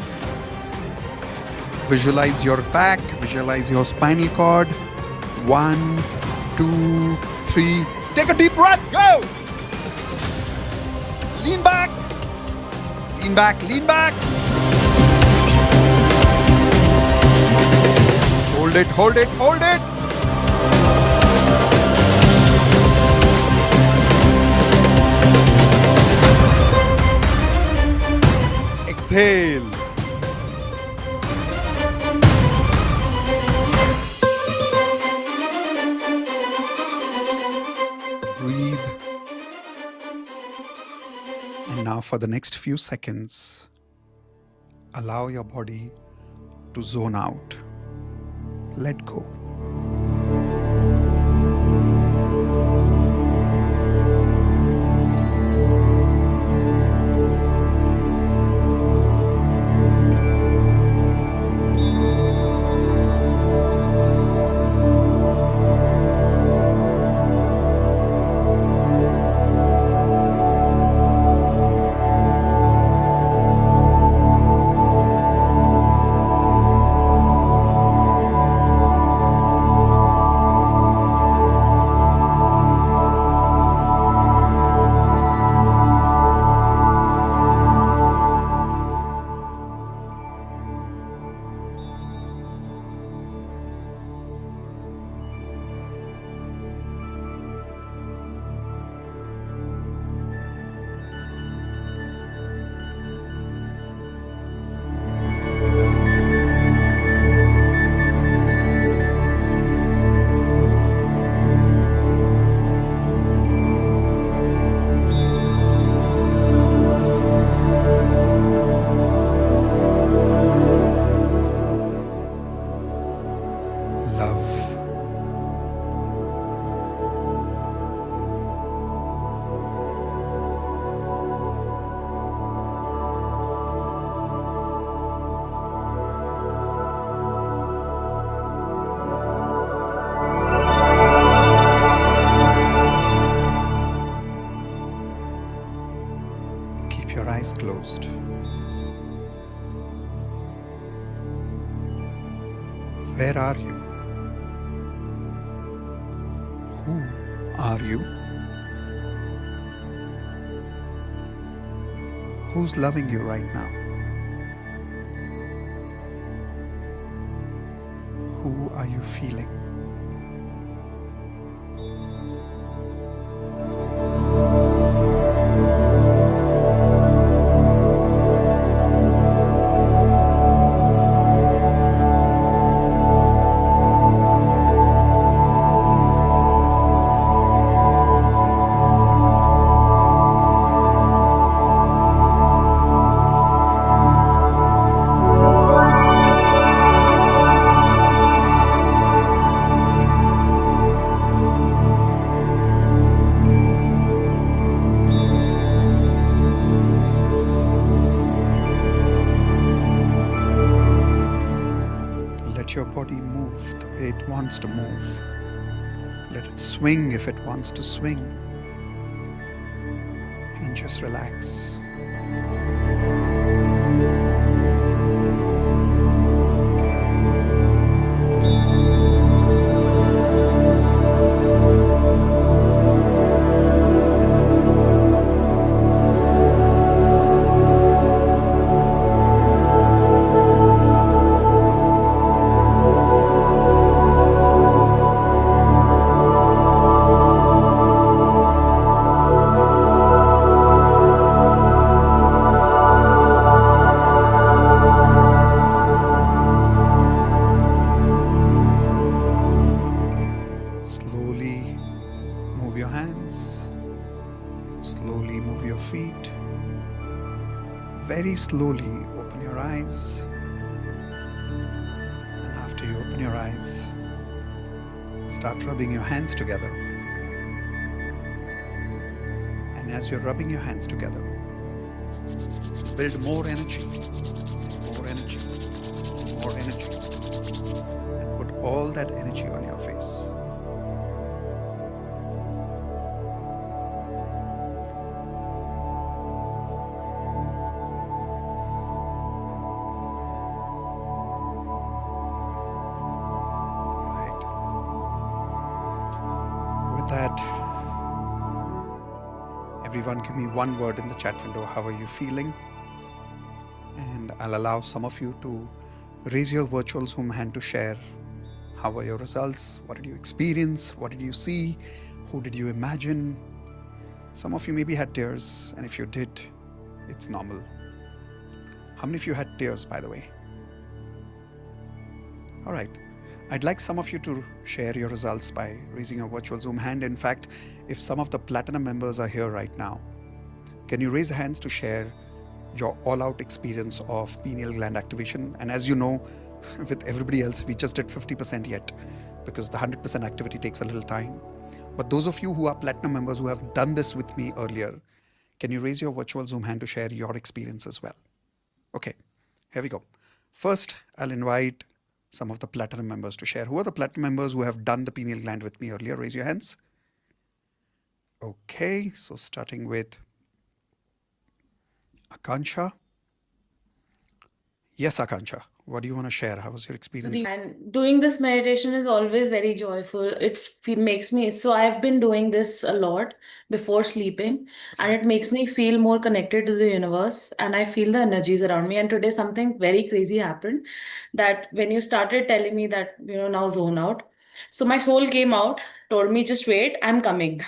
Visualize your back, visualize your spinal cord. 1, 2, 3. Take a deep breath, go! Lean back. Lean back, lean back. Hold it, hold it, hold it. Exhale. Breathe. And now for the next few seconds, allow your body to zone out. Let go. closed. Where are you? Who are you? Who's loving you right now? Who are you feeling? Let your body move the way it wants to move. Let it swing if it wants to swing. And just relax. Slowly move your hands. Slowly move your feet. Very slowly open your eyes. And after you open your eyes, start rubbing your hands together. And as you're rubbing your hands together, build more energy, more energy, more energy. And put all that energy on your face. With that, everyone give me one word in the chat window. How are you feeling? And I'll allow some of you to raise your virtual Zoom hand to share. How were your results? What did you experience? What did you see? Who did you imagine? Some of you maybe had tears, and if you did, it's normal. How many of you had tears, by the way? All right. I'd like some of you to share your results by raising your virtual Zoom hand. In fact, if some of the Platinum members are here right now, can you raise hands to share your all-out experience of pineal gland activation? And as you know, with everybody else, we just did 50% yet because the 100% activity takes a little time. But those of you who are Platinum members who have done this with me earlier, can you raise your virtual Zoom hand to share your experience as well? Okay, here we go. First, I'll invite some of the Platinum members to share. Who are the Platinum members who have done the pineal gland with me earlier? Raise your hands. Okay, so starting with Akansha. Yes, Akansha, what do you want to share? How was your experience? And doing this meditation is always very joyful. It makes me, so I've been doing this a lot before sleeping, and it makes me feel more connected to the universe, and I feel the energies around me. And today something very crazy happened, that when you started telling me that, now zone out. So my soul came out, told me, just wait, I'm coming.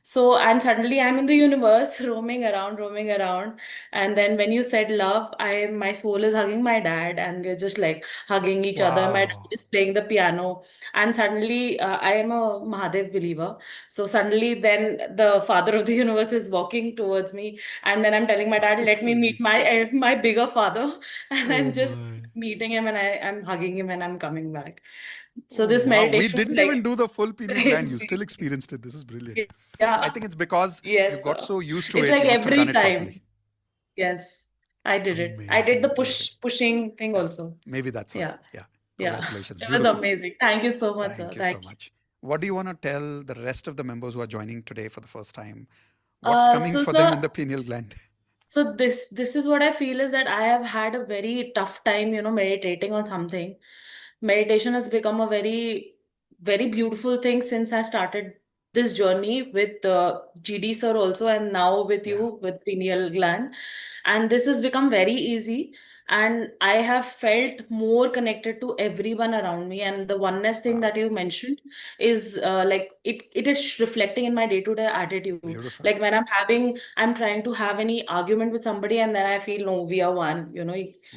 So, and suddenly I'm in the universe, roaming around, roaming around. And then when you said love, my soul is hugging my dad, and we're just like hugging each other. My dad Wow. is playing the piano, and suddenly I am a Mahadev believer. So suddenly then the father of the universe is walking towards me, and then I'm telling my dad, let me meet my bigger father. And I'm Oh just my. meeting him, and I'm hugging him, and I'm coming back. So Oh, this wow. We meditation is didn't even like do the full pineal gland. You still crazy. experienced it. This is brilliant. I Yeah. think it's because Yes, you got so used to it's it. like You must have done every it properly. time. Yes, I did it. I did Amazing, the amazing. pushing thing also. Maybe that's why. Yeah. Yeah. Yeah. Congratulations. It was Beautiful. amazing. Thank you so much, sir. Thank you so Thank you. much. What do you want to tell the rest of the members who are joining today for the first time? What's coming So for them sir, in the pineal gland? So this is what I feel is that I have had a very tough time, meditating on something. Meditation has become a very beautiful thing since I started this journey with GD sir also, and now with you with pineal gland. And this has become very easy. And I have felt more connected to everyone around me. And the oneness thing that you mentioned is like it is reflecting in my day-to-day attitude. Beautiful. Like when I'm trying to have any argument with somebody, and then I feel, no, we are one.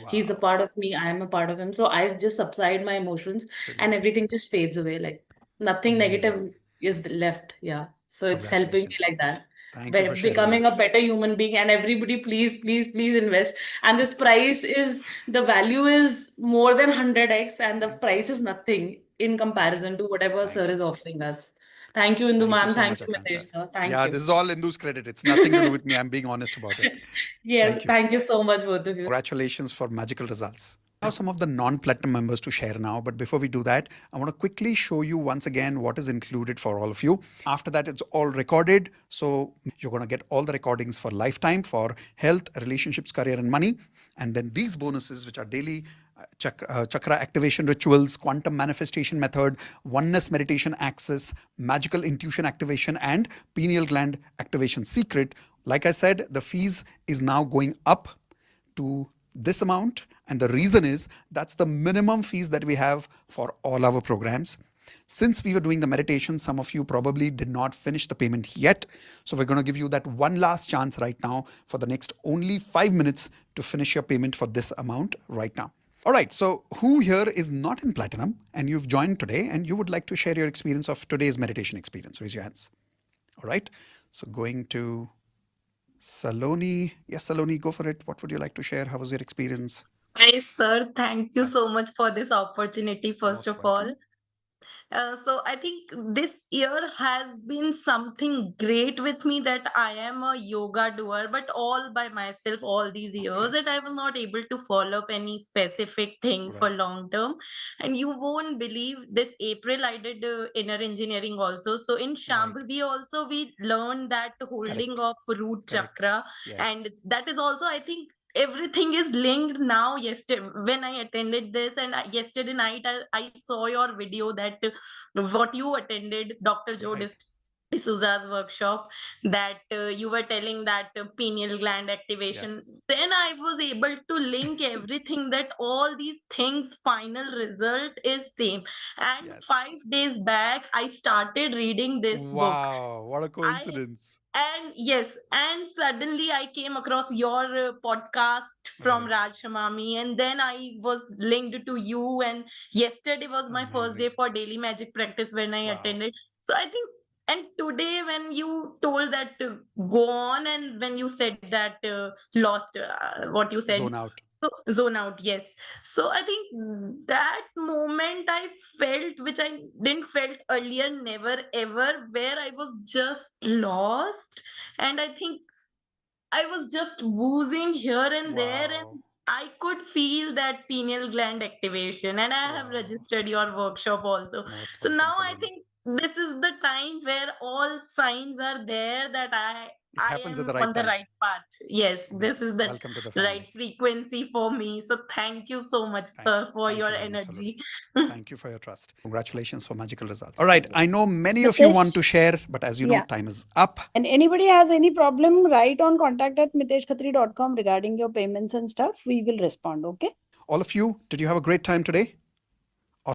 He's a part of me, I am a part of him. So I just subside my emotions and everything just fades away. Like nothing negative is left. Yeah. So it's helping me Congratulations. like that. Thank you for sharing Becoming that. a better human being, and everybody, please invest. And this price is the value is more than 100x, and the price is nothing in comparison to whatever sir is offering us. Thank you, Indu Thank you ma'am. so Thank much, you, Mitesh Akansha. sir. Thank Yeah, you. this is all Indu's credit. It's nothing to do with me. I'm being honest about it. Yes, thank you so much, both of you. Congratulations for magical results. Now some of the non-platinum members to share now, but before we do that, I want to quickly show you once again what is included for all of you. After that, it's all recorded, so you're going to get all the recordings for lifetime for health, relationships, career, and money. And then these bonuses, which are daily chakra activation rituals, quantum manifestation method, oneness meditation access, magical intuition activation, and pineal gland activation secret. Like I said, the fees is now going up to this amount, and the reason is that's the minimum fees that we have for all our programs. Since we were doing the meditation, some of you probably did not finish the payment yet, so we're going to give you that one last chance right now for the next only 5 minutes to finish your payment for this amount right now. All right, so who here is not in platinum and you've joined today and you would like to share your experience of today's meditation experience? Raise your hands. All right, so going to Saloni. Yes, Saloni, go for it. What would you like to share? How was your experience? Hi, sir. Thank you so much for this opportunity, first of all. So I think this year has been something great with me that I am a yoga doer, but all by myself all these years, and I was not able to follow up any specific thing for long term. And you won't believe this April I did inner engineering also. So in Shambhavi also we learned that holding of root chakra, and that is also I think everything is linked now. Yesterday when I attended this, and yesterday night I saw your video that what you attended, Dr. Joe D'Souza's workshop, that you were telling that pineal gland activation. Then I was able to link everything, that all these things final result is same. And 5 days back I started reading this book. Wow, what a coincidence. And yes, and suddenly I came across your podcast from Raj Shamami, and then I was linked to you. And yesterday was my first day for daily magic practice when I attended. So I think, and today when you told that go on, and when you said that lost what you said, Zone out. so zone out, yes. So I think that moment I felt, which I didn't felt earlier, never ever, where I was just lost, and I think I was just woozing here and there, and I could feel that pineal gland activation, and I have registered your workshop also. So now I think this is the time where all signs are there that I happens am at the right on the time. right path. Yes, this is the Welcome to the family. right frequency for me. So thank you so much, sir, for your energy. Thank you for your trust. Congratulations for magical results. All right, I know many of you want to share, but as you know, time is up. And anybody has any problem, write on contact@miteshkhatri.com regarding your payments and stuff. We will respond, okay? All of you, did you have a great time today?